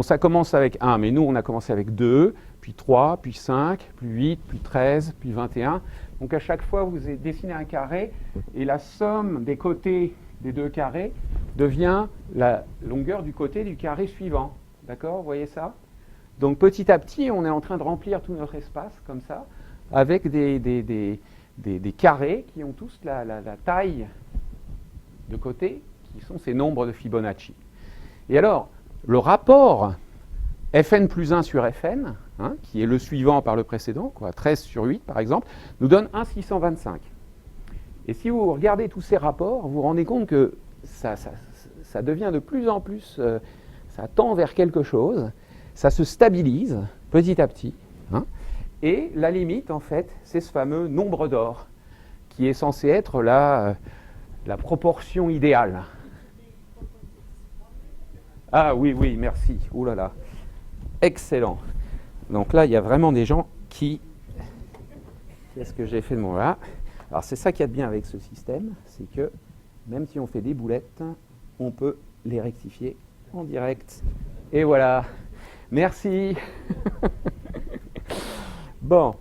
ça commence avec 1, mais nous, on a commencé avec 2, puis 3, puis 5, puis 8, puis 13, puis 21. Donc à chaque fois, vous dessinez un carré, et la somme des côtés des deux carrés devient la longueur du côté du carré suivant. D'accord? Vous voyez ça? Donc petit à petit, on est en train de remplir tout notre espace, comme ça, avec des carrés qui ont tous la taille de côté, qui sont ces nombres de Fibonacci. Et alors, le rapport Fn plus 1 sur Fn, hein, qui est le suivant par le précédent, 13 sur 8 par exemple, nous donne 1,625. Et si vous regardez tous ces rapports, vous vous rendez compte que ça devient de plus en plus, ça tend vers quelque chose, ça se stabilise petit à petit, hein, et la limite, en fait, c'est ce fameux nombre d'or, qui est censé être la proportion idéale. Ah oui, merci. Ouh là là. Excellent. Donc là, il y a vraiment des gens qui... Qu'est-ce que j'ai fait de mon là? Alors c'est ça qu'il y a de bien avec ce système, c'est que même si on fait des boulettes, on peut les rectifier en direct. Et voilà. Merci. Bon.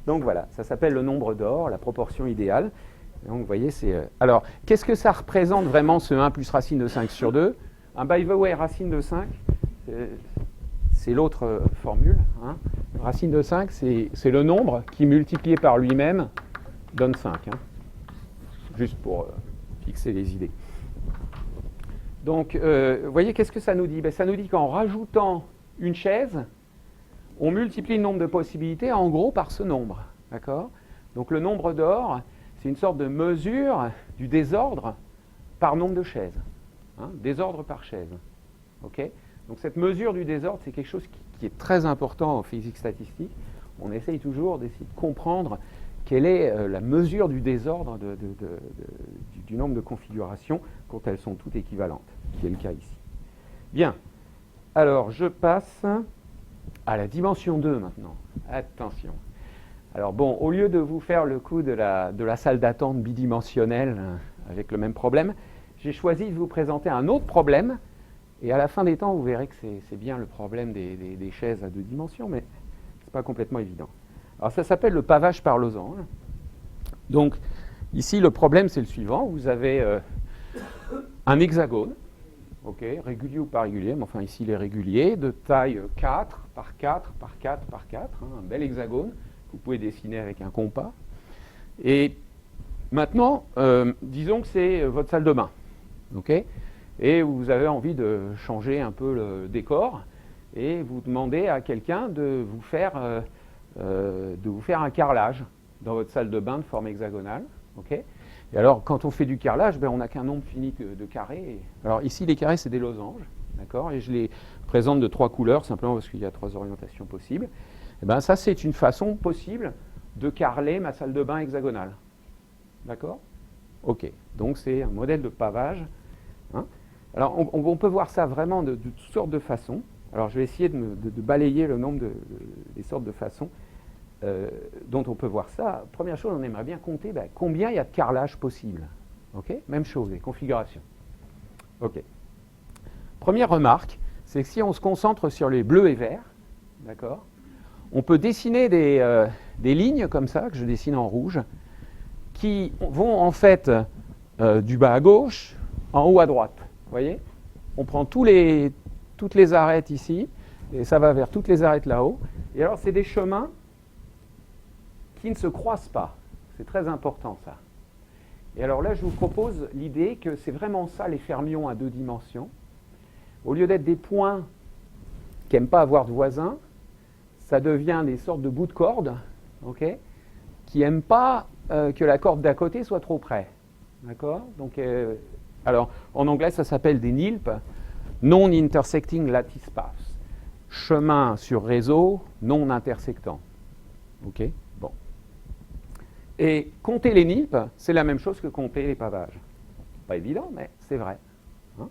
Donc voilà, ça s'appelle le nombre d'or, la proportion idéale. Donc vous voyez, c'est... Alors, qu'est-ce que ça représente vraiment ce 1 plus racine de 5 sur 2? By the way, racine de 5, c'est l'autre formule. Hein. Racine de 5, c'est le nombre qui, multiplié par lui-même, donne 5. Hein. Juste pour fixer les idées. Donc, vous voyez, qu'est-ce que ça nous dit? Ça nous dit qu'en rajoutant une chaise, on multiplie le nombre de possibilités, en gros, par ce nombre. D'accord? Donc, le nombre d'or, c'est une sorte de mesure du désordre par nombre de chaises. Hein, désordre par chaise. Okay? Donc, cette mesure du désordre, c'est quelque chose qui est très important en physique statistique. On essaye toujours d'essayer de comprendre quelle est la mesure du désordre du nombre de configurations quand elles sont toutes équivalentes, qui est le cas ici. Bien. Alors, je passe à la dimension 2 maintenant. Attention. Alors bon, au lieu de vous faire le coup de la salle d'attente bidimensionnelle avec le même problème, j'ai choisi de vous présenter un autre problème. Et à la fin des temps, vous verrez que c'est bien le problème des chaises à 2 dimensions, mais ce n'est pas complètement évident. Alors ça s'appelle le pavage par losange. Donc ici, le problème, c'est le suivant. Vous avez un hexagone, okay, régulier ou pas régulier, mais enfin ici il est régulier, de taille 4 par 4 par 4 par 4, hein, un bel hexagone que vous pouvez dessiner avec un compas. Et maintenant, disons que c'est votre salle de bain, okay, et vous avez envie de changer un peu le décor, et vous demandez à quelqu'un de vous faire un carrelage dans votre salle de bain de forme hexagonale. Okay. Et alors, quand on fait du carrelage, on n'a qu'un nombre fini de carrés. Alors ici, les carrés, c'est des losanges, d'accord, et je les présente de 3 couleurs, simplement parce qu'il y a 3 orientations possibles. Et bien, ça, c'est une façon possible de carreler ma salle de bain hexagonale. D'accord? Ok. Donc, c'est un modèle de pavage. Hein. Alors, on peut voir ça vraiment de toutes sortes de façons. Alors, je vais essayer de balayer le nombre des sortes de façons dont on peut voir ça. Première chose, on aimerait bien compter combien il y a de carrelages possibles. Okay, même chose, les configurations. Ok. Première remarque, c'est que si on se concentre sur les bleus et verts, d'accord, on peut dessiner des lignes comme ça, que je dessine en rouge, qui vont en fait du bas à gauche, en haut à droite. Vous voyez? On prend toutes les arêtes ici, et ça va vers toutes les arêtes là-haut. Et alors, c'est des chemins qui ne se croisent pas. C'est très important, ça. Et alors là, je vous propose l'idée que c'est vraiment ça, les fermions à 2 dimensions. Au lieu d'être des points qui n'aiment pas avoir de voisins, ça devient des sortes de bouts de corde, okay, qui n'aiment pas que la corde d'à côté soit trop près. D'accord? Donc, alors, en anglais, ça s'appelle des NILP, Non-Intersecting Lattice Paths. Chemin sur réseau non intersectant. Ok? Bon. Et compter les NILP, c'est la même chose que compter les pavages. Pas évident, mais c'est vrai. Hein?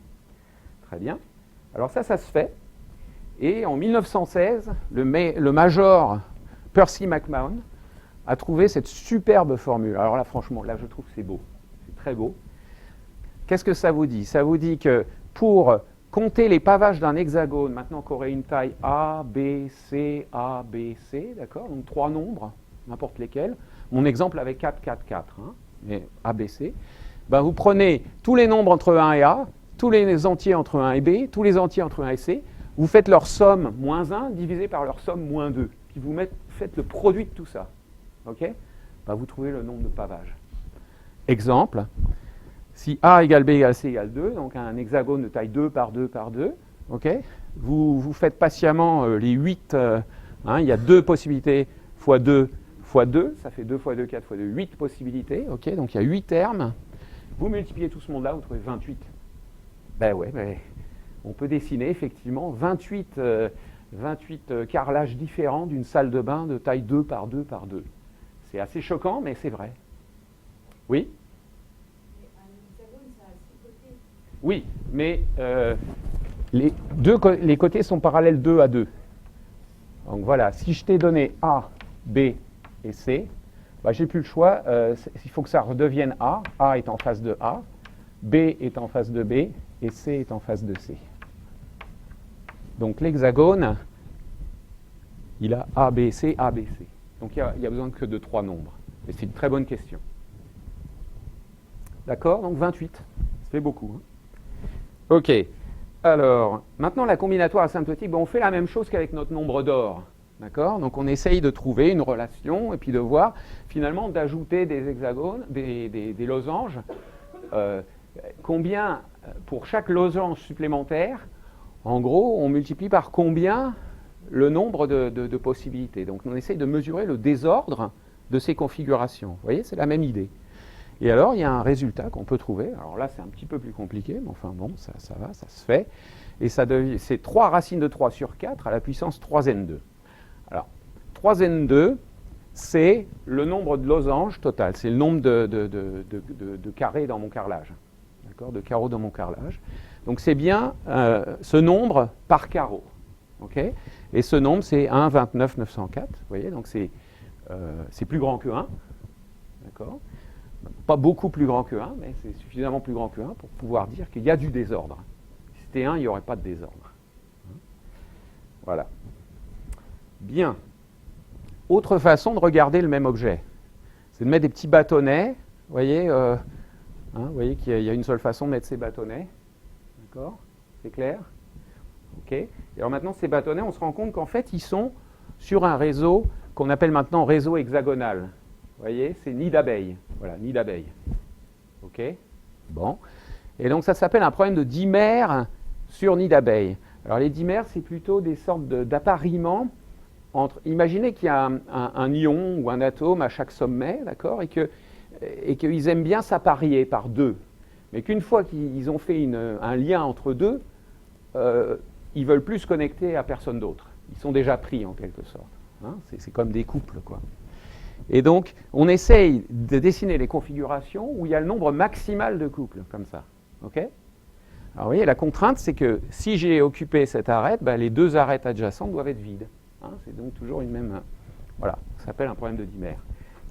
Très bien. Alors ça se fait. Et en 1916, le major Percy McMahon a trouvé cette superbe formule. Alors là, franchement, là, je trouve que c'est beau. C'est très beau. Qu'est-ce que ça vous dit? Ça vous dit que pour compter les pavages d'un hexagone, maintenant qu'on aurait une taille A, B, C, d'accord? Donc 3 nombres, n'importe lesquels. Mon exemple avec 4, 4, 4, hein, mais A, B, C. Ben, vous prenez tous les nombres entre 1 et A, tous les entiers entre 1 et B, tous les entiers entre 1 et C, vous faites leur somme moins 1 divisé par leur somme moins 2. Puis vous faites le produit de tout ça. Okay? Ben, vous trouvez le nombre de pavages. Exemple, si A égale B égale C égale 2, donc un hexagone de taille 2 par 2 par 2, okay? Vous faites patiemment les 8, il y a 2 possibilités fois 2 fois 2, ça fait 2 fois 2, 4 fois 2, 8 possibilités, okay? Donc il y a 8 termes. Vous multipliez tout ce monde-là, vous trouvez 28. Ben ouais, on peut dessiner effectivement 28 carrelages différents d'une salle de bain de taille 2 par 2 par 2. C'est assez choquant, mais c'est vrai. Oui? Oui, mais les côtés sont parallèles 2 à 2. Donc voilà, si je t'ai donné A, B et C, bah, j'ai plus le choix. Il faut que ça redevienne A. A est en face de A, B est en face de B et C est en face de C. Donc l'hexagone, il a A, B, C, A, B, C. Donc il n'y a besoin que de 3 nombres. Et c'est une très bonne question. D'accord? Donc 28. Ça fait beaucoup. Hein. Ok. Alors, maintenant la combinatoire asymptotique, on fait la même chose qu'avec notre nombre d'or. D'accord? Donc on essaye de trouver une relation et puis de voir finalement d'ajouter des hexagones, des losanges. Combien, pour chaque losange supplémentaire, en gros, on multiplie par combien le nombre de possibilités. Donc on essaye de mesurer le désordre de ces configurations. Vous voyez, c'est la même idée. Et alors, il y a un résultat qu'on peut trouver. Alors là, c'est un petit peu plus compliqué, mais enfin bon, ça va, ça se fait. Et c'est 3 racines de 3 sur 4 à la puissance 3n2. Alors, 3n2, c'est le nombre de losanges total. C'est le nombre de carrés dans mon carrelage. D'accord, de carreaux dans mon carrelage. Donc c'est bien ce nombre par carreau. Okay, et ce nombre, c'est 1, 29, 904. Vous voyez, donc c'est plus grand que 1. D'accord. Pas beaucoup plus grand que 1, mais c'est suffisamment plus grand que 1 pour pouvoir dire qu'il y a du désordre. Si c'était 1, il n'y aurait pas de désordre. Voilà. Bien. Autre façon de regarder le même objet, c'est de mettre des petits bâtonnets. Vous voyez, vous voyez qu'il y a une seule façon de mettre ces bâtonnets. D'accord? C'est clair? Ok. Et alors maintenant, ces bâtonnets, on se rend compte qu'en fait, ils sont sur un réseau qu'on appelle maintenant réseau hexagonal. Vous voyez, c'est nid d'abeilles. Voilà, nid d'abeilles. OK? Bon. Et donc, ça s'appelle un problème de dimère sur nid d'abeilles. Alors, les dimères, c'est plutôt des sortes d'appariements entre... Imaginez qu'il y a un ion ou un atome à chaque sommet, d'accord? Et qu'ils aiment bien s'apparier par deux. Mais qu'une fois qu'ils ont fait un lien entre deux, ils ne veulent plus se connecter à personne d'autre. Ils sont déjà pris, en quelque sorte. Hein, c'est comme des couples, quoi. Et donc, on essaye de dessiner les configurations où il y a le nombre maximal de couples, comme ça. OK? Alors, vous voyez, la contrainte, c'est que si j'ai occupé cette arête, les deux arêtes adjacentes doivent être vides. Hein, c'est donc toujours une même... Voilà, ça s'appelle un problème de dimère.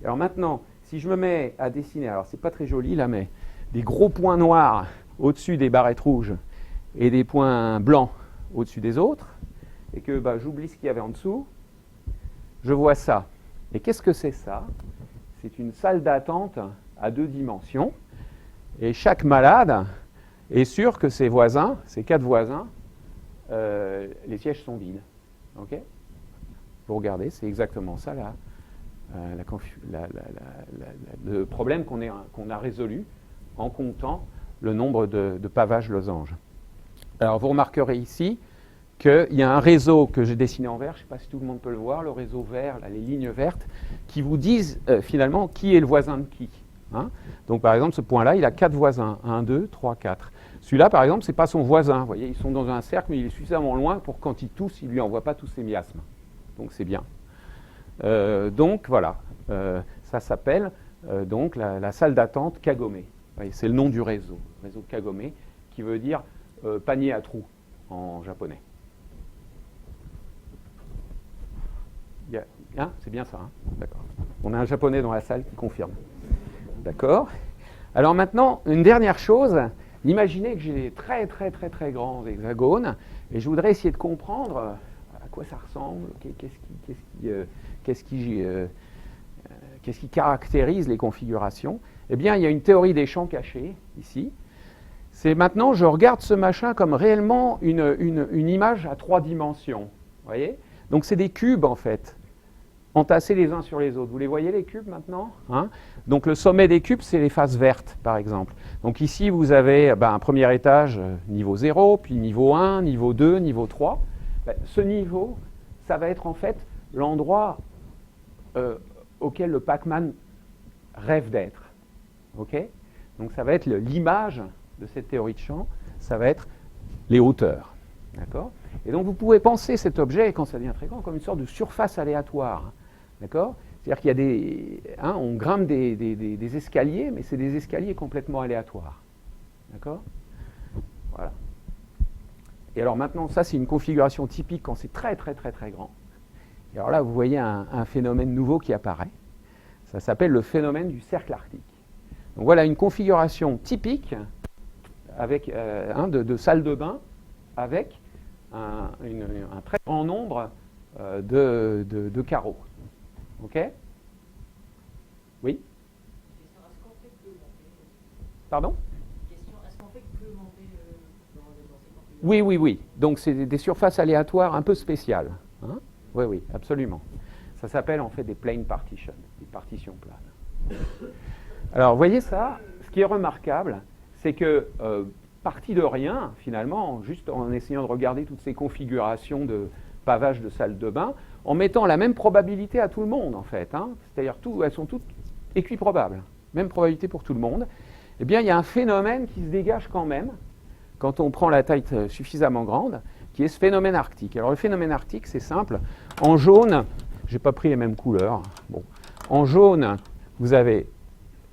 Alors maintenant, si je me mets à dessiner, alors c'est pas très joli là, mais des gros points noirs au-dessus des barrettes rouges et des points blancs au-dessus des autres, et que j'oublie ce qu'il y avait en dessous, je vois ça. Et qu'est-ce que c'est ça? C'est une salle d'attente à 2 dimensions, et chaque malade est sûr que ses voisins, ses 4 voisins, les sièges sont vides. OK? Vous regardez, c'est exactement ça le problème qu'on a résolu en comptant le nombre de pavages losanges. Alors vous remarquerez ici qu'il y a un réseau que j'ai dessiné en vert, je ne sais pas si tout le monde peut le voir, le réseau vert, là, les lignes vertes, qui vous disent finalement qui est le voisin de qui. Hein. Donc par exemple, ce point-là, il a 4 voisins, 1, 2, 3, 4. Celui-là, par exemple, ce n'est pas son voisin. Vous voyez, ils sont dans un cercle, mais il est suffisamment loin pour quand il tousse, il ne lui envoie pas tous ses miasmes. Donc c'est bien. Donc voilà, ça s'appelle donc la salle d'attente Kagome. C'est le nom du réseau Kagome, qui veut dire panier à trous en japonais. Hein, c'est bien ça, hein, d'accord. On a un japonais dans la salle qui confirme. D'accord. Alors maintenant, une dernière chose, imaginez que j'ai des très très très très grands hexagones, et je voudrais essayer de comprendre à quoi ça ressemble, qu'est-ce qui caractérise les configurations. Eh bien, il y a une théorie des champs cachés, ici. C'est maintenant, je regarde ce machin comme réellement une image à 3 dimensions. Vous voyez? Donc, c'est des cubes, en fait, entassés les uns sur les autres. Vous les voyez, les cubes, maintenant, hein? Donc, le sommet des cubes, c'est les faces vertes, par exemple. Donc, ici, vous avez un premier étage, niveau 0, puis niveau 1, niveau 2, niveau 3. Ce niveau, ça va être, en fait, l'endroit auquel le Pac-Man rêve d'être. OK? Donc, ça va être l'image de cette théorie de champ, ça va être les hauteurs. D'accord? Et donc, vous pouvez penser cet objet, quand ça devient très grand, comme une sorte de surface aléatoire. D'accord? C'est-à-dire qu'il y a des... on grimpe des escaliers, mais c'est des escaliers complètement aléatoires. D'accord? Voilà. Et alors maintenant, ça, c'est une configuration typique quand c'est très, très, très, très grand. Et alors là, vous voyez un phénomène nouveau qui apparaît. Ça s'appelle le phénomène du cercle arctique. Donc voilà une configuration typique avec, de salle de bain avec un très grand nombre de carreaux. OK? Oui? Est-ce qu'on fait que monter Pardon? Question, est-ce qu'on fait que monter dans ces configurations? Oui, oui, oui. Donc c'est des surfaces aléatoires un peu spéciales. Hein. Oui, oui, absolument. Ça s'appelle en fait des plane partitions, des partitions planes. Alors, vous voyez ça, ce qui est remarquable, c'est que parti de rien, finalement, juste en essayant de regarder toutes ces configurations de pavage de salle de bain, en mettant la même probabilité à tout le monde, en fait. Hein. C'est-à-dire, elles sont toutes équiprobables. Même probabilité pour tout le monde. Eh bien, il y a un phénomène qui se dégage quand même, quand on prend la taille suffisamment grande, qui est ce phénomène arctique. Alors, le phénomène arctique, c'est simple. En jaune, je n'ai pas pris les mêmes couleurs. Bon. En jaune, vous avez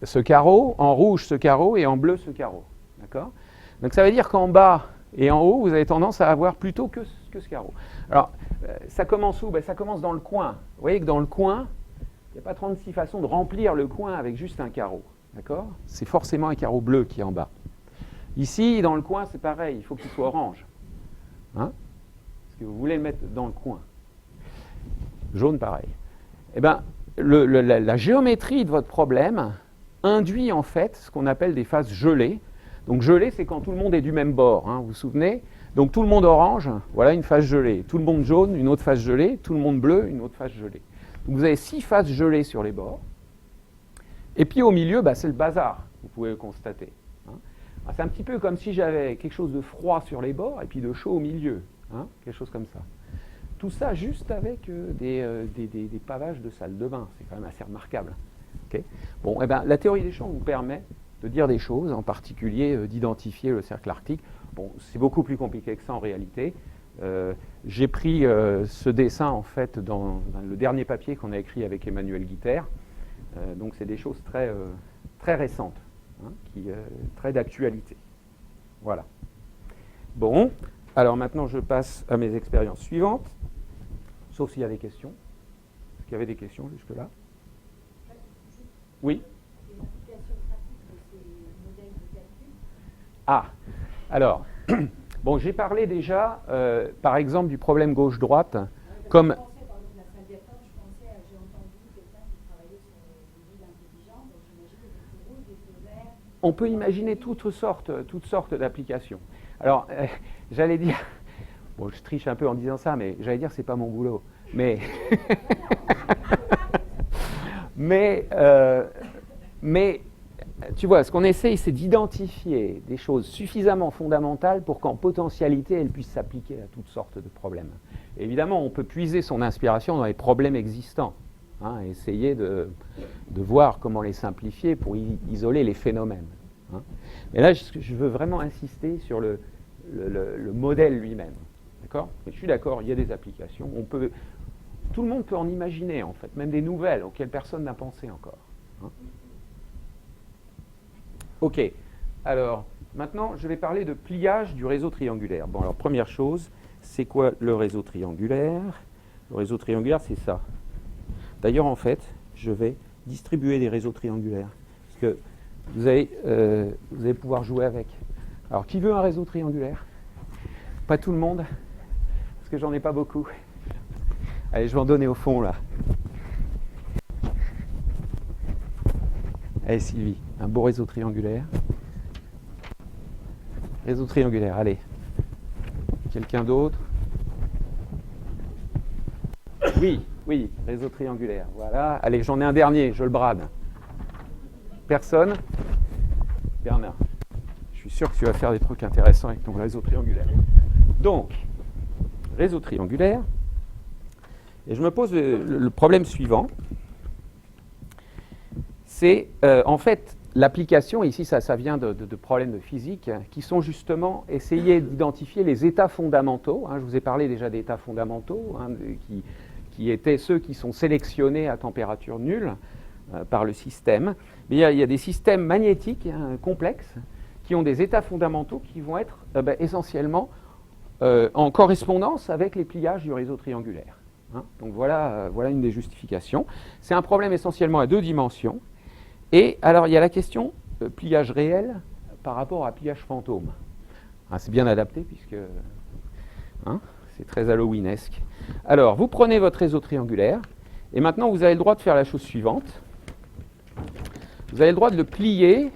ce carreau, en rouge ce carreau et en bleu ce carreau. D'accord ? Donc ça veut dire qu'en bas et en haut, vous avez tendance à avoir plutôt que ce carreau. Alors, ça commence où ? Ça commence dans le coin. Vous voyez que dans le coin, il n'y a pas 36 façons de remplir le coin avec juste un carreau. D'accord ? C'est forcément un carreau bleu qui est en bas. Ici, dans le coin, c'est pareil, il faut qu'il soit orange. Hein ? Parce que vous voulez le mettre dans le coin. Jaune, pareil. Eh bien, la géométrie de votre problème induit en fait ce qu'on appelle des phases gelées. Donc gelée, c'est quand tout le monde est du même bord, hein, vous vous souvenez ? Donc tout le monde orange, voilà une phase gelée. Tout le monde jaune, une autre phase gelée. Tout le monde bleu, une autre phase gelée. Donc vous avez 6 phases gelées sur les bords. Et puis au milieu, c'est le bazar, vous pouvez le constater. Hein. C'est un petit peu comme si j'avais quelque chose de froid sur les bords et puis de chaud au milieu. Hein, quelque chose comme ça. Tout ça juste avec des pavages de salle de bain. C'est quand même assez remarquable. Okay. Bon, la théorie des champs vous permet de dire des choses, en particulier d'identifier le cercle arctique. Bon, c'est beaucoup plus compliqué que ça en réalité. J'ai pris ce dessin en fait dans le dernier papier qu'on a écrit avec Emmanuel Guiter. Donc c'est des choses très, très récentes, hein, très d'actualité. Voilà. Bon, alors maintenant je passe à mes expériences suivantes, sauf s'il y a des questions. Est-ce qu'il y avait des questions jusque-là ? Oui ? Ah, alors, bon, j'ai parlé déjà, par exemple, du problème gauche-droite, comme... On peut imaginer toutes sortes d'applications. Alors, j'allais dire... Bon, je triche un peu en disant ça, mais j'allais dire que ce n'est pas mon boulot. Mais... mais, tu vois, ce qu'on essaye, c'est d'identifier des choses suffisamment fondamentales pour qu'en potentialité, elles puissent s'appliquer à toutes sortes de problèmes. Et évidemment, on peut puiser son inspiration dans les problèmes existants, hein, et essayer de voir comment les simplifier pour isoler les phénomènes. Hein. Mais là, je veux vraiment insister sur le modèle lui-même. D'accord ? Mais je suis d'accord, il y a des applications. Tout le monde peut en imaginer, en fait, même des nouvelles auxquelles personne n'a pensé encore. Hein. Ok, alors, maintenant, je vais parler de pliage du réseau triangulaire. Bon, alors, première chose, c'est quoi le réseau triangulaire ? Le réseau triangulaire, c'est ça. D'ailleurs, en fait, je vais distribuer des réseaux triangulaires, parce que vous allez pouvoir jouer avec. Alors, qui veut un réseau triangulaire ? Pas tout le monde, parce que j'en ai pas beaucoup. Allez, je vais en donner au fond, là. Allez, Sylvie, un beau réseau triangulaire. Réseau triangulaire, allez. Quelqu'un d'autre ? Oui, réseau triangulaire, voilà. Allez, j'en ai un dernier, je le brade. Personne ? Bernard, je suis sûr que tu vas faire des trucs intéressants avec ton réseau triangulaire. Donc, réseau triangulaire. Et je me pose le problème suivant. C'est en fait l'application, ici ça vient de problèmes de physique, qui sont justement essayer d'identifier les états fondamentaux. Hein, je vous ai parlé déjà d'états fondamentaux, hein, qui étaient ceux qui sont sélectionnés à température nulle par le système. Mais il y a des systèmes magnétiques complexes qui ont des états fondamentaux qui vont être essentiellement en correspondance avec les pliages du réseau triangulaire. Hein. Donc voilà une des justifications. C'est un problème essentiellement à 2 dimensions. Et alors il y a la question pliage réel par rapport à pliage fantôme. Ah, c'est bien adapté puisque c'est très halloweenesque. Alors vous prenez votre réseau triangulaire et maintenant vous avez le droit de faire la chose suivante. Vous avez le droit de le plier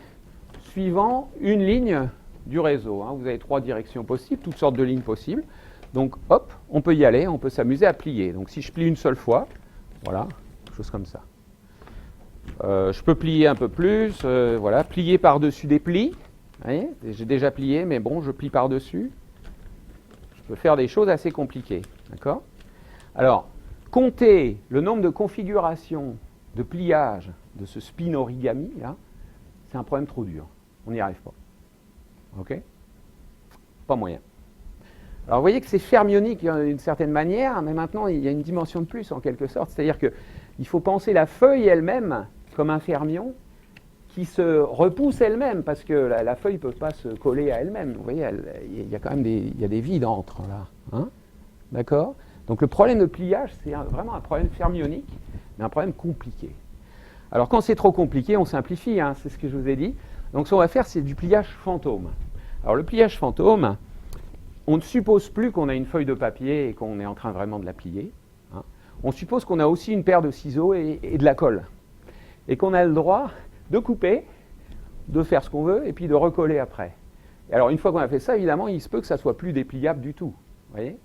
suivant une ligne du réseau. Hein. Vous avez 3 directions possibles, toutes sortes de lignes possibles. Donc, hop, on peut y aller, on peut s'amuser à plier. Donc, si je plie une seule fois, voilà, quelque chose comme ça. Je peux plier un peu plus, voilà, plier par-dessus des plis. Vous voyez, j'ai déjà plié, mais bon, je plie par-dessus. Je peux faire des choses assez compliquées, d'accord? Alors, compter le nombre de configurations de pliage de ce spin origami, là, c'est un problème trop dur. On n'y arrive pas. OK? Pas moyen. Alors, vous voyez que c'est fermionique d'une certaine manière, mais maintenant, il y a une dimension de plus, en quelque sorte. C'est-à-dire qu'il faut penser la feuille elle-même comme un fermion qui se repousse elle-même, parce que la feuille ne peut pas se coller à elle-même. Vous voyez, il y a quand même des vides entre, là. Hein? D'accord? Donc, le problème de pliage, c'est vraiment un problème fermionique, mais un problème compliqué. Alors, quand c'est trop compliqué, on simplifie, hein, c'est ce que je vous ai dit. Donc, ce qu'on va faire, c'est du pliage fantôme. Alors, le pliage fantôme, on ne suppose plus qu'on a une feuille de papier et qu'on est en train vraiment de la plier. Hein. On suppose qu'on a aussi une paire de ciseaux et de la colle. Et qu'on a le droit de couper, de faire ce qu'on veut, et puis de recoller après. Et alors, une fois qu'on a fait ça, évidemment, il se peut que ça ne soit plus dépliable du tout. Voyez ?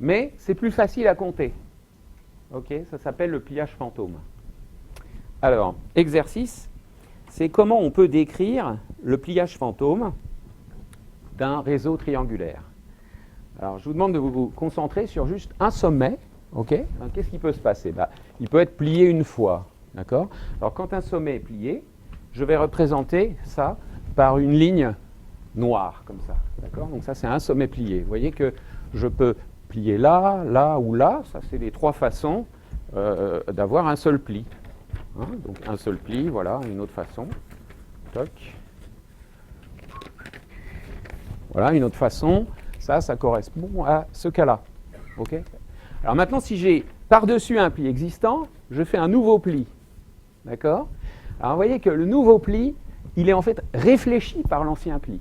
Mais c'est plus facile à compter. OK ? Ça s'appelle le pliage fantôme. Alors, exercice, c'est comment on peut décrire le pliage fantôme d'un réseau triangulaire. Alors, je vous demande de vous concentrer sur juste un sommet. OK ? Qu'est-ce qui peut se passer ? Il peut être plié une fois. D'accord ? Alors, quand un sommet est plié, je vais représenter ça par une ligne noire, comme ça. D'accord ? Donc, ça, c'est un sommet plié. Vous voyez que je peux plier là, là ou là. Ça, c'est les 3 façons d'avoir un seul pli. Hein ? Donc, un seul pli, voilà, une autre façon. Toc. Voilà, une autre façon. Ça correspond à ce cas-là. OK ? Alors maintenant, si j'ai par-dessus un pli existant, je fais un nouveau pli. D'accord ? Alors vous voyez que le nouveau pli, il est en fait réfléchi par l'ancien pli.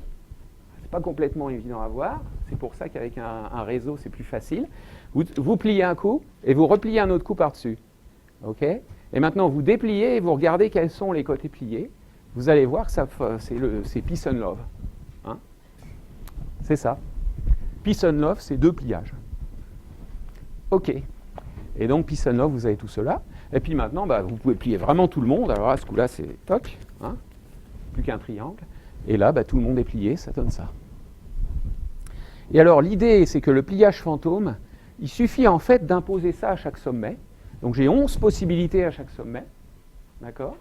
Ce n'est pas complètement évident à voir. C'est pour ça qu'avec un réseau, c'est plus facile. Vous pliez un coup et vous repliez un autre coup par-dessus. OK ? Et maintenant, vous dépliez et vous regardez quels sont les côtés pliés. Vous allez voir que c'est peace and love. Hein ? C'est ça. Peace and love, c'est 2 pliages. OK. Et donc, peace and love, vous avez tout cela. Et puis maintenant, vous pouvez plier vraiment tout le monde. Alors à ce coup-là, c'est toc. Hein, plus qu'un triangle. Et là, tout le monde est plié, ça donne ça. Et alors, l'idée, c'est que le pliage fantôme, il suffit en fait d'imposer ça à chaque sommet. Donc, j'ai 11 possibilités à chaque sommet. D'accord ?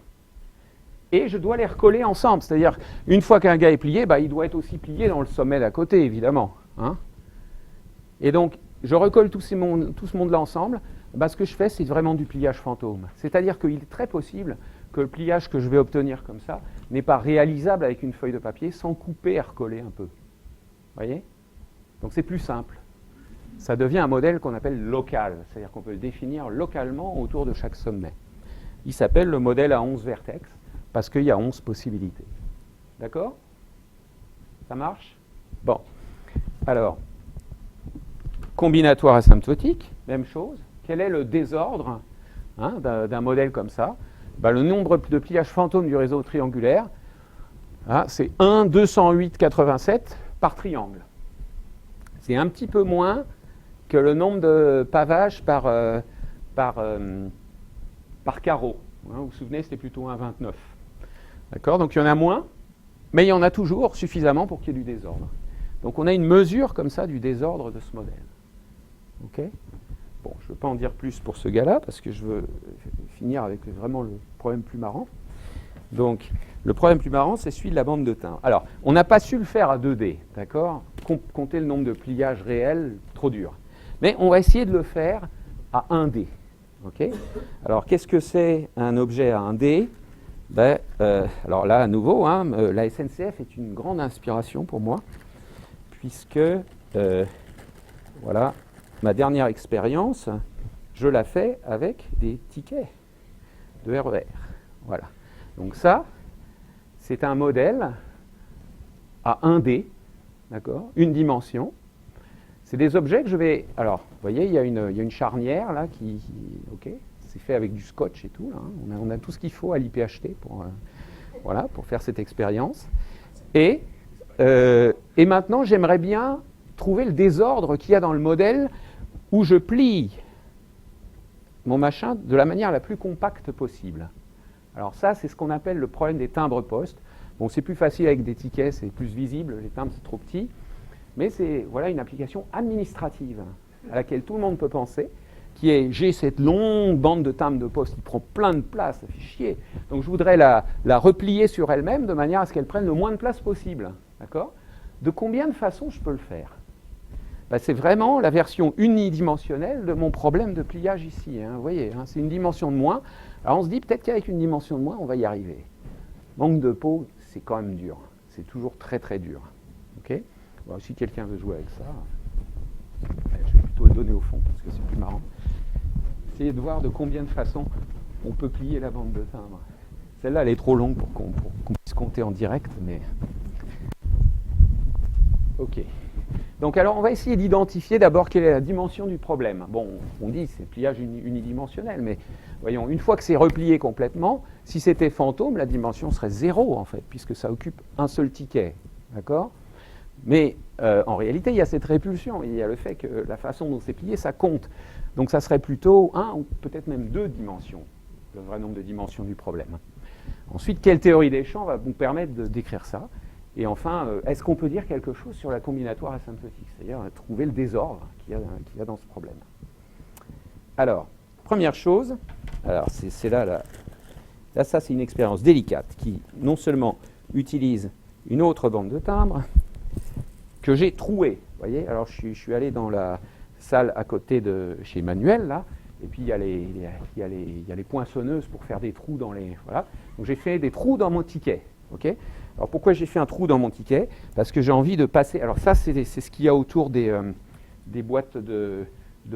Et je dois les recoller ensemble. C'est-à-dire, une fois qu'un gars est plié, il doit être aussi plié dans le sommet d'à côté, évidemment. Hein ? Et donc, je recolle tout ce monde-là ensemble. Ce que je fais, c'est vraiment du pliage fantôme. C'est-à-dire qu'il est très possible que le pliage que je vais obtenir comme ça n'est pas réalisable avec une feuille de papier sans couper et recoller un peu. Vous voyez ? Donc c'est plus simple. Ça devient un modèle qu'on appelle local. C'est-à-dire qu'on peut le définir localement autour de chaque sommet. Il s'appelle le modèle à 11 vertex parce qu'il y a 11 possibilités. D'accord ? Ça marche ? Bon. Alors, combinatoire asymptotique, même chose. Quel est le désordre d'un modèle comme ça ? Le nombre de pliages fantômes du réseau triangulaire, c'est 1, 208, 87 par triangle. C'est un petit peu moins que le nombre de pavages par carreau. Vous vous souvenez, c'était plutôt 1,29. D'accord ? Donc il y en a moins, mais il y en a toujours suffisamment pour qu'il y ait du désordre. Donc on a une mesure comme ça du désordre de ce modèle. OK ? Bon, je ne veux pas en dire plus pour ce gars-là, parce que je veux finir avec vraiment le problème plus marrant. Donc, le problème plus marrant, c'est celui de la bande de timbre. Alors, on n'a pas su le faire à 2D, d'accord ? Compter le nombre de pliages réels, trop dur. Mais on va essayer de le faire à 1D. OK ? Alors, qu'est-ce que c'est un objet à 1D ? Alors là, à nouveau, la SNCF est une grande inspiration pour moi, puisque, voilà, ma dernière expérience, je la fais avec des tickets de RER. Voilà. Donc ça, c'est un modèle à 1D, d'accord, une dimension. C'est des objets que je vais... Alors, vous voyez, il y a une charnière là qui OK, c'est fait avec du scotch et tout. Là, hein. On a tout ce qu'il faut à l'IPHT pour faire cette expérience. Et Et maintenant, j'aimerais bien trouver le désordre qu'il y a dans le modèle où je plie mon machin de la manière la plus compacte possible. Alors ça, c'est ce qu'on appelle le problème des timbres-postes. Bon, c'est plus facile avec des tickets, c'est plus visible, les timbres c'est trop petit, mais c'est voilà, une application administrative à laquelle tout le monde peut penser, qui est, j'ai cette longue bande de timbres de poste qui prend plein de place, ça fait chier, donc je voudrais la replier sur elle-même de manière à ce qu'elle prenne le moins de place possible. D'accord ? De combien de façons je peux le faire ? Ben, c'est vraiment la version unidimensionnelle de mon problème de pliage ici. Hein, vous voyez, hein, c'est une dimension de moins. Alors on se dit peut-être qu'avec une dimension de moins, on va y arriver. Manque de peau, c'est quand même dur. C'est toujours très très dur. Okay ? Bon, si quelqu'un veut jouer avec ça, je vais plutôt le donner au fond parce que c'est plus marrant. Essayez de voir de combien de façons on peut plier la bande de timbre. Celle-là, elle est trop longue pour qu'on puisse compter en direct, mais... Ok. Donc alors on va essayer d'identifier d'abord quelle est la dimension du problème. Bon, on dit c'est pliage unidimensionnel, mais voyons, une fois que c'est replié complètement, si c'était fantôme, la dimension serait 0 en fait, puisque ça occupe un seul ticket. D'accord ? Mais en réalité, il y a cette répulsion, il y a le fait que la façon dont c'est plié, ça compte. Donc ça serait plutôt 1 ou peut-être même 2 dimensions, le vrai nombre de dimensions du problème. Ensuite, quelle théorie des champs va vous permettre de décrire ça ? Et enfin, est-ce qu'on peut dire quelque chose sur la combinatoire asymptotique, c'est-à-dire trouver le désordre qu'il y a dans ce problème. Alors, première chose, alors c'est là, ça c'est une expérience délicate qui non seulement utilise une autre bande de timbres que j'ai trouée. Vous voyez, alors je suis allé dans la salle à côté de chez Emmanuel, là, et puis il y a les poinçonneuses pour faire des trous dans les... Voilà. Donc j'ai fait des trous dans mon ticket. Okay ? Alors pourquoi j'ai fait un trou dans mon ticket ? Parce que j'ai envie de passer... Alors ça, c'est ce qu'il y a autour des boîtes de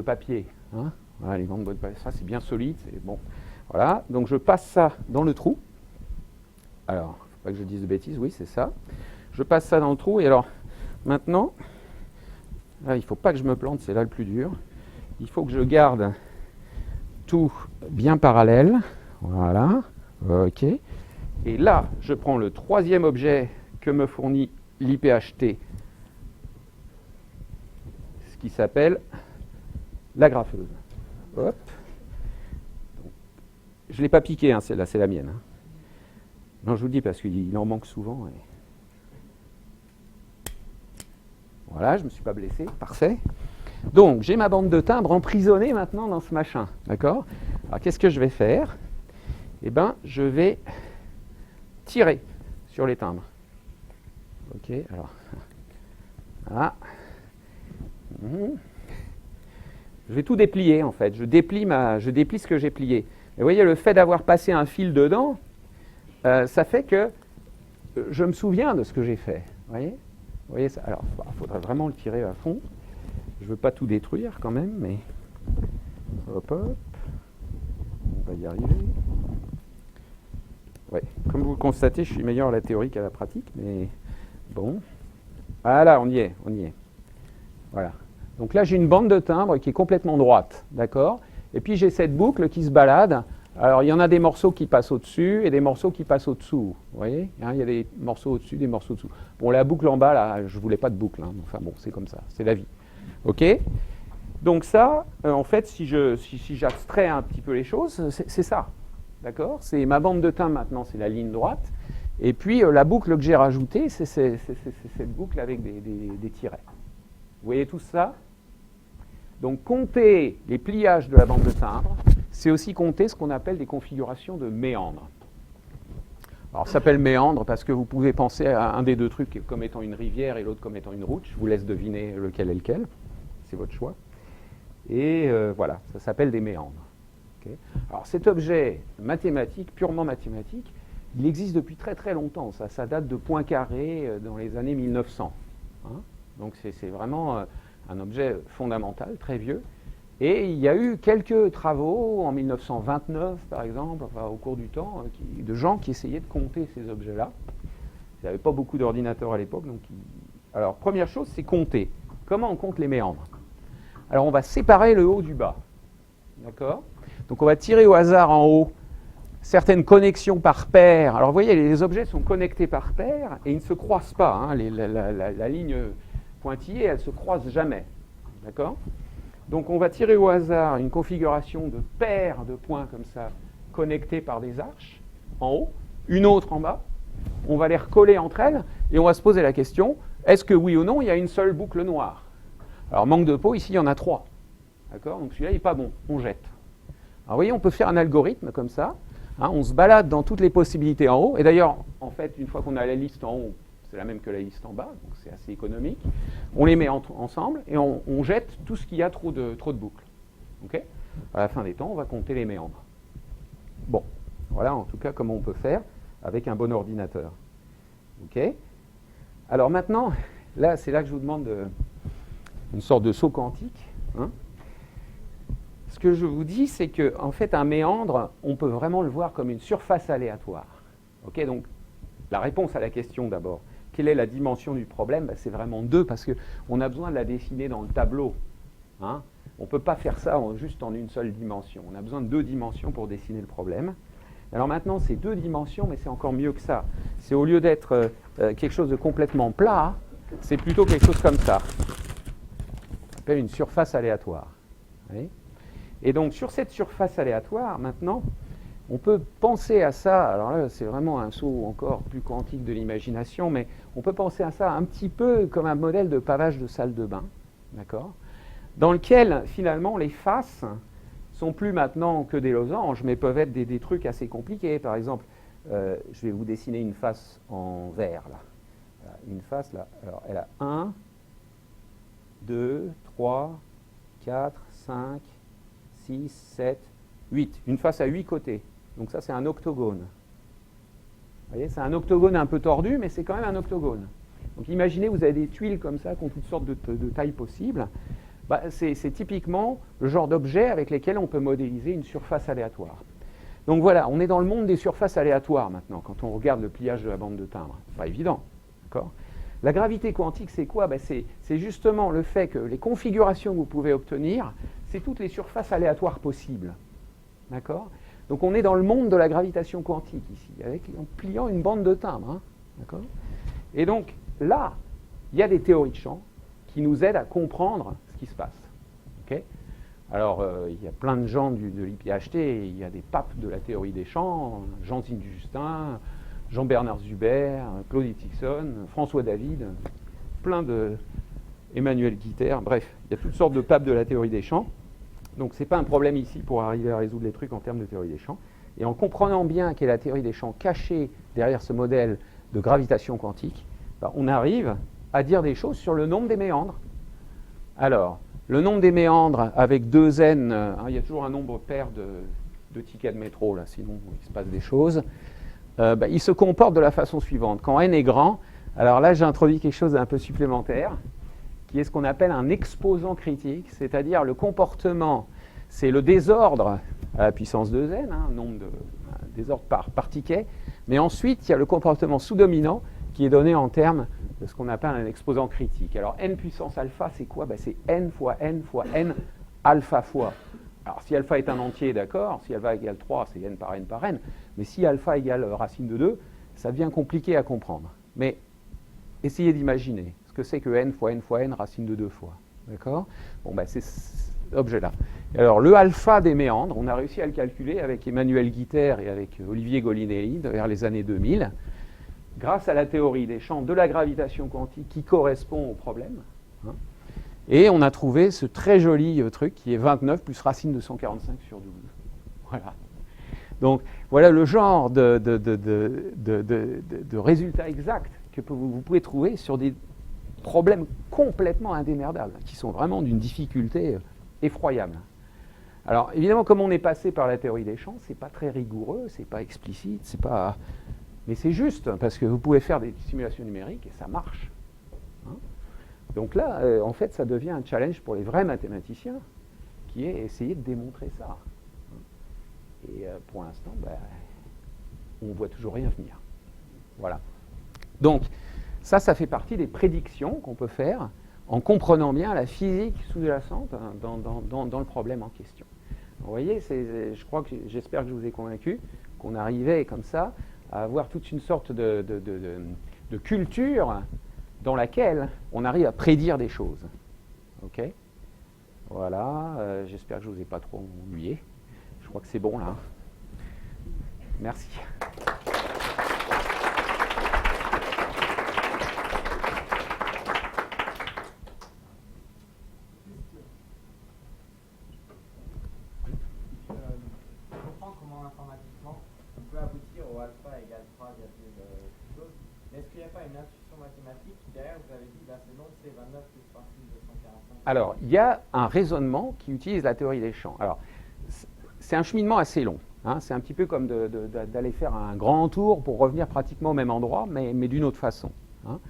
papier. Hein ? Voilà, les grandes boîtes de papier. Ça, c'est bien solide. C'est bon. Voilà. Donc je passe ça dans le trou. Alors, il ne faut pas que je dise de bêtises. Oui, c'est ça. Je passe ça dans le trou. Et alors, maintenant, là, il ne faut pas que je me plante. C'est là le plus dur. Il faut que je garde tout bien parallèle. Voilà. OK. Et là, je prends le troisième objet que me fournit l'IPHT, ce qui s'appelle la graffeuse. Hop. Je ne l'ai pas piqué, hein, celle-là, c'est la mienne. Hein. Non, je vous le dis parce qu'il en manque souvent. Et... Voilà, je ne me suis pas blessé, parfait. Donc, j'ai ma bande de timbres emprisonnée maintenant dans ce machin. D'accord ? Alors, qu'est-ce que je vais faire ? Eh bien, je vais tirer sur les timbres. Ok, alors. Voilà. Je vais tout déplier en fait. Je déplie ce que j'ai plié. Et vous voyez, le fait d'avoir passé un fil dedans, ça fait que je me souviens de ce que j'ai fait. Vous voyez ça. Alors, il faudrait vraiment le tirer à fond. Je ne veux pas tout détruire quand même, mais hop, hop. On va y arriver. Ouais. Comme vous le constatez, je suis meilleur à la théorie qu'à la pratique, mais bon. Voilà, on y est. Voilà. Donc là, j'ai une bande de timbres qui est complètement droite, d'accord ? Et puis j'ai cette boucle qui se balade. Alors, il y en a des morceaux qui passent au-dessus et des morceaux qui passent au-dessous. Vous voyez ? Il y a des morceaux au-dessus, des morceaux au-dessous. Bon, la boucle en bas, là, je ne voulais pas de boucle. Hein. Enfin bon, c'est comme ça, c'est la vie. OK ? Donc ça, en fait, si j'abstrais un petit peu les choses, c'est ça. D'accord ? C'est ma bande de timbres maintenant, c'est la ligne droite. Et puis la boucle que j'ai rajoutée, c'est cette boucle avec des tirets. Vous voyez tout ça ? Donc compter les pliages de la bande de timbres, c'est aussi compter ce qu'on appelle des configurations de méandres. Alors ça s'appelle méandre parce que vous pouvez penser à un des deux trucs comme étant une rivière et l'autre comme étant une route. Je vous laisse deviner lequel est lequel. C'est votre choix. Et voilà, ça s'appelle des méandres. Okay. Alors cet objet mathématique, purement mathématique, il existe depuis très très longtemps. Ça date de Poincaré dans les années 1900. Hein. Donc c'est vraiment un objet fondamental, très vieux. Et il y a eu quelques travaux en 1929 par exemple, enfin, au cours du temps, de gens qui essayaient de compter ces objets-là. Il n'y avait pas beaucoup d'ordinateurs à l'époque. Alors première chose, c'est compter. Comment on compte les méandres ? Alors on va séparer le haut du bas. D'accord ? Donc on va tirer au hasard en haut certaines connexions par paire. Alors vous voyez, les objets sont connectés par paire et ils ne se croisent pas. Hein. La ligne pointillée, elle ne se croise jamais. D'accord ? Donc on va tirer au hasard une configuration de paires de points comme ça, connectés par des arches, en haut, une autre en bas. On va les recoller entre elles et on va se poser la question, est-ce que oui ou non, il y a une seule boucle noire? Alors manque de peau, ici il y en a 3. D'accord ? Donc celui-là il n'est pas bon, on jette. Alors vous voyez, on peut faire un algorithme comme ça. Hein, on se balade dans toutes les possibilités en haut. Et d'ailleurs, en fait, une fois qu'on a la liste en haut, c'est la même que la liste en bas, donc c'est assez économique. On les met ensemble et on jette tout ce qui a trop de boucles. Okay ? À la fin des temps, on va compter les méandres. Bon, voilà en tout cas comment on peut faire avec un bon ordinateur. Okay ? Alors maintenant, là, c'est là que je vous demande une sorte de saut quantique. Hein ? Ce que je vous dis, c'est qu'en fait, un méandre, on peut vraiment le voir comme une surface aléatoire. Okay, donc, la réponse à la question d'abord, quelle est la dimension du problème? C'est vraiment 2, parce qu'on a besoin de la dessiner dans le tableau. Hein. On ne peut pas faire ça juste en une seule dimension. On a besoin de 2 dimensions pour dessiner le problème. Alors maintenant, c'est 2 dimensions, mais c'est encore mieux que ça. C'est au lieu d'être quelque chose de complètement plat, c'est plutôt quelque chose comme ça. On appelle une surface aléatoire. Vous voyez ? Et donc, sur cette surface aléatoire, maintenant, on peut penser à ça, alors là, c'est vraiment un saut encore plus quantique de l'imagination, mais on peut penser à ça un petit peu comme un modèle de pavage de salle de bain, d'accord ? Dans lequel, finalement, les faces sont plus maintenant que des losanges, mais peuvent être des trucs assez compliqués. Par exemple, je vais vous dessiner une face en vert, là. Voilà, une face, là. Alors, elle a 1, 2, 3, 4, 5... 6, 7, 8. Une face à 8 côtés. Donc ça, c'est un octogone. Vous voyez, c'est un octogone un peu tordu, mais c'est quand même un octogone. Donc imaginez, vous avez des tuiles comme ça, qui ont toutes sortes de tailles possibles. C'est typiquement le genre d'objet avec lesquels on peut modéliser une surface aléatoire. Donc voilà, on est dans le monde des surfaces aléatoires maintenant, quand on regarde le pliage de la bande de timbre. Pas évident, d'accord ? La gravité quantique, c'est quoi ? C'est justement le fait que les configurations que vous pouvez obtenir, c'est toutes les surfaces aléatoires possibles. D'accord ? Donc on est dans le monde de la gravitation quantique ici, en pliant une bande de timbre. Hein, d'accord ? Et donc là, il y a des théories de champ qui nous aident à comprendre ce qui se passe. Okay ? Alors il y a plein de gens de l'IPHT, il y a des papes de la théorie des champs, Jean-Zine Justin, Jean-Bernard Zuber, Claude Dixon, François David, plein de Emmanuel Guiter, bref, il y a toutes sortes de papes de la théorie des champs. Donc ce n'est pas un problème ici pour arriver à résoudre les trucs en termes de théorie des champs. Et en comprenant bien quelle est la théorie des champs cachée derrière ce modèle de gravitation quantique, on arrive à dire des choses sur le nombre des méandres. Alors, le nombre des méandres avec 2n, il y a toujours un nombre pair de tickets de métro, là, sinon il se passe des choses. Il se comporte de la façon suivante. Quand n est grand, alors là j'ai introduit quelque chose d'un peu supplémentaire, qui est ce qu'on appelle un exposant critique, c'est-à-dire le comportement, c'est le désordre à la puissance 2n, un désordre par ticket, mais ensuite il y a le comportement sous-dominant qui est donné en termes de ce qu'on appelle un exposant critique. Alors n puissance alpha, c'est quoi ? C'est n fois n fois n alpha fois. Alors si alpha est un entier, d'accord, si alpha égale 3, c'est n par n par n, mais si alpha égale racine de 2, ça devient compliqué à comprendre. Mais essayez d'imaginer ce que c'est que n fois n racine de 2 fois. D'accord ? Bon, c'est cet objet-là. Alors, le alpha des méandres, on a réussi à le calculer avec Emmanuel Guiter et avec Olivier Golinelli vers les années 2000, grâce à la théorie des champs de la gravitation quantique qui correspond au problème. Hein, et on a trouvé ce très joli truc qui est 29 plus racine de 145 sur 12. Voilà. Donc, voilà le genre de résultats exacts que vous pouvez trouver sur des problèmes complètement indémerdables, qui sont vraiment d'une difficulté effroyable. Alors, évidemment, comme on est passé par la théorie des champs, c'est pas très rigoureux, c'est pas explicite, c'est pas... Mais c'est juste, parce que vous pouvez faire des simulations numériques et ça marche. Hein ? Donc là, en fait, ça devient un challenge pour les vrais mathématiciens, qui est essayer de démontrer ça. Et pour l'instant, on ne voit toujours rien venir. Voilà. Donc, ça fait partie des prédictions qu'on peut faire en comprenant bien la physique sous-jacente dans le problème en question. Vous voyez, j'espère que je vous ai convaincu qu'on arrivait comme ça à avoir toute une sorte de culture dans laquelle on arrive à prédire des choses. Ok ? Voilà, j'espère que je ne vous ai pas trop ennuyé. Je crois que c'est bon là. Merci. Aboutir au alpha égale 3, quelque chose. Mais est-ce qu'il n'y a pas une intuition mathématique qui derrière vous avez dit c'est long, c'est 29 plus 3245? Alors, il y a un raisonnement qui utilise la théorie des champs. Alors, c'est un cheminement assez long. Hein, c'est un petit peu comme d'aller faire un grand tour pour revenir pratiquement au même endroit, mais d'une autre façon. Hein.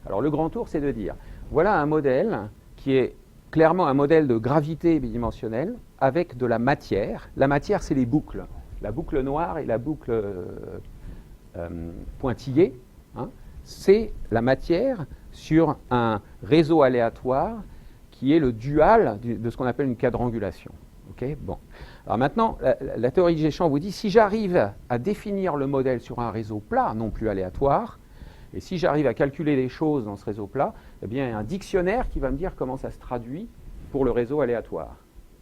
Alors, le grand tour, c'est de dire, voilà un modèle qui est clairement un modèle de gravité bidimensionnelle avec de la matière. La matière, c'est les boucles. La boucle noire et la boucle pointillée, hein, c'est la matière sur un réseau aléatoire qui est le dual de ce qu'on appelle une quadrangulation. Okay, bon. Alors maintenant, la théorie des champs vous dit, si j'arrive à définir le modèle sur un réseau plat, non plus aléatoire, et si j'arrive à calculer des choses dans ce réseau plat, eh bien, il y a un dictionnaire qui va me dire comment ça se traduit pour le réseau aléatoire.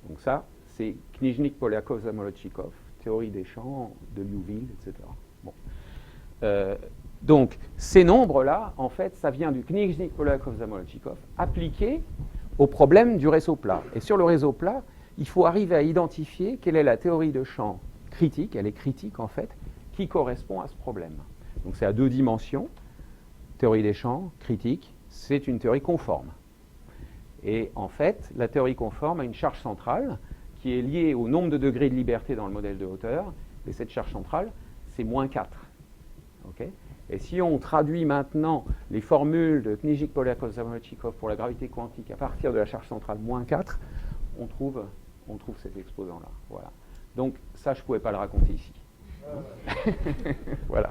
Donc ça, c'est Knizhnik-Polyakov-Zamolodchikov, théorie des champs de Liouville, etc. Bon. Donc, ces nombres-là, en fait, ça vient du Knizhnik-Polyakov-Zamolodchikov appliqué au problème du réseau plat. Et sur le réseau plat, il faut arriver à identifier quelle est la théorie de champ critique, elle est critique en fait, qui correspond à ce problème. Donc c'est à deux dimensions, théorie des champs, critique, c'est une théorie conforme. Et en fait, la théorie conforme a une charge centrale qui est liée au nombre de degrés de liberté dans le modèle de hauteur, et cette charge centrale, c'est moins 4. Okay, et si on traduit maintenant les formules de Knizhnik-Polyakov-Zamolodchikov pour la gravité quantique à partir de la charge centrale moins 4, on trouve cet exposant-là. Voilà. Donc ça, je ne pouvais pas le raconter ici. Voilà.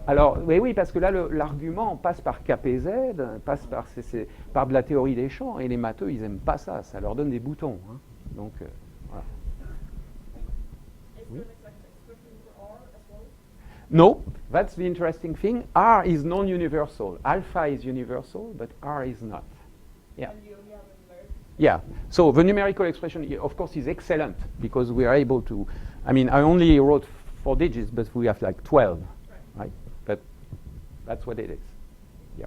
Alors, oui, parce que là, l'argument passe par KPZ, passe par de la théorie des champs, et les matheux, ils n'aiment pas ça. Ça leur donne des boutons. Hein. Donc, voilà. Oui. No, that's the interesting thing. R is non-universal. Alpha is universal, but R is not. Yeah. Yeah. So the numerical expression, of course, is excellent because we are able to. I mean, I only wrote 4 digits, but we have like 12, right? But that's what it is. Yeah.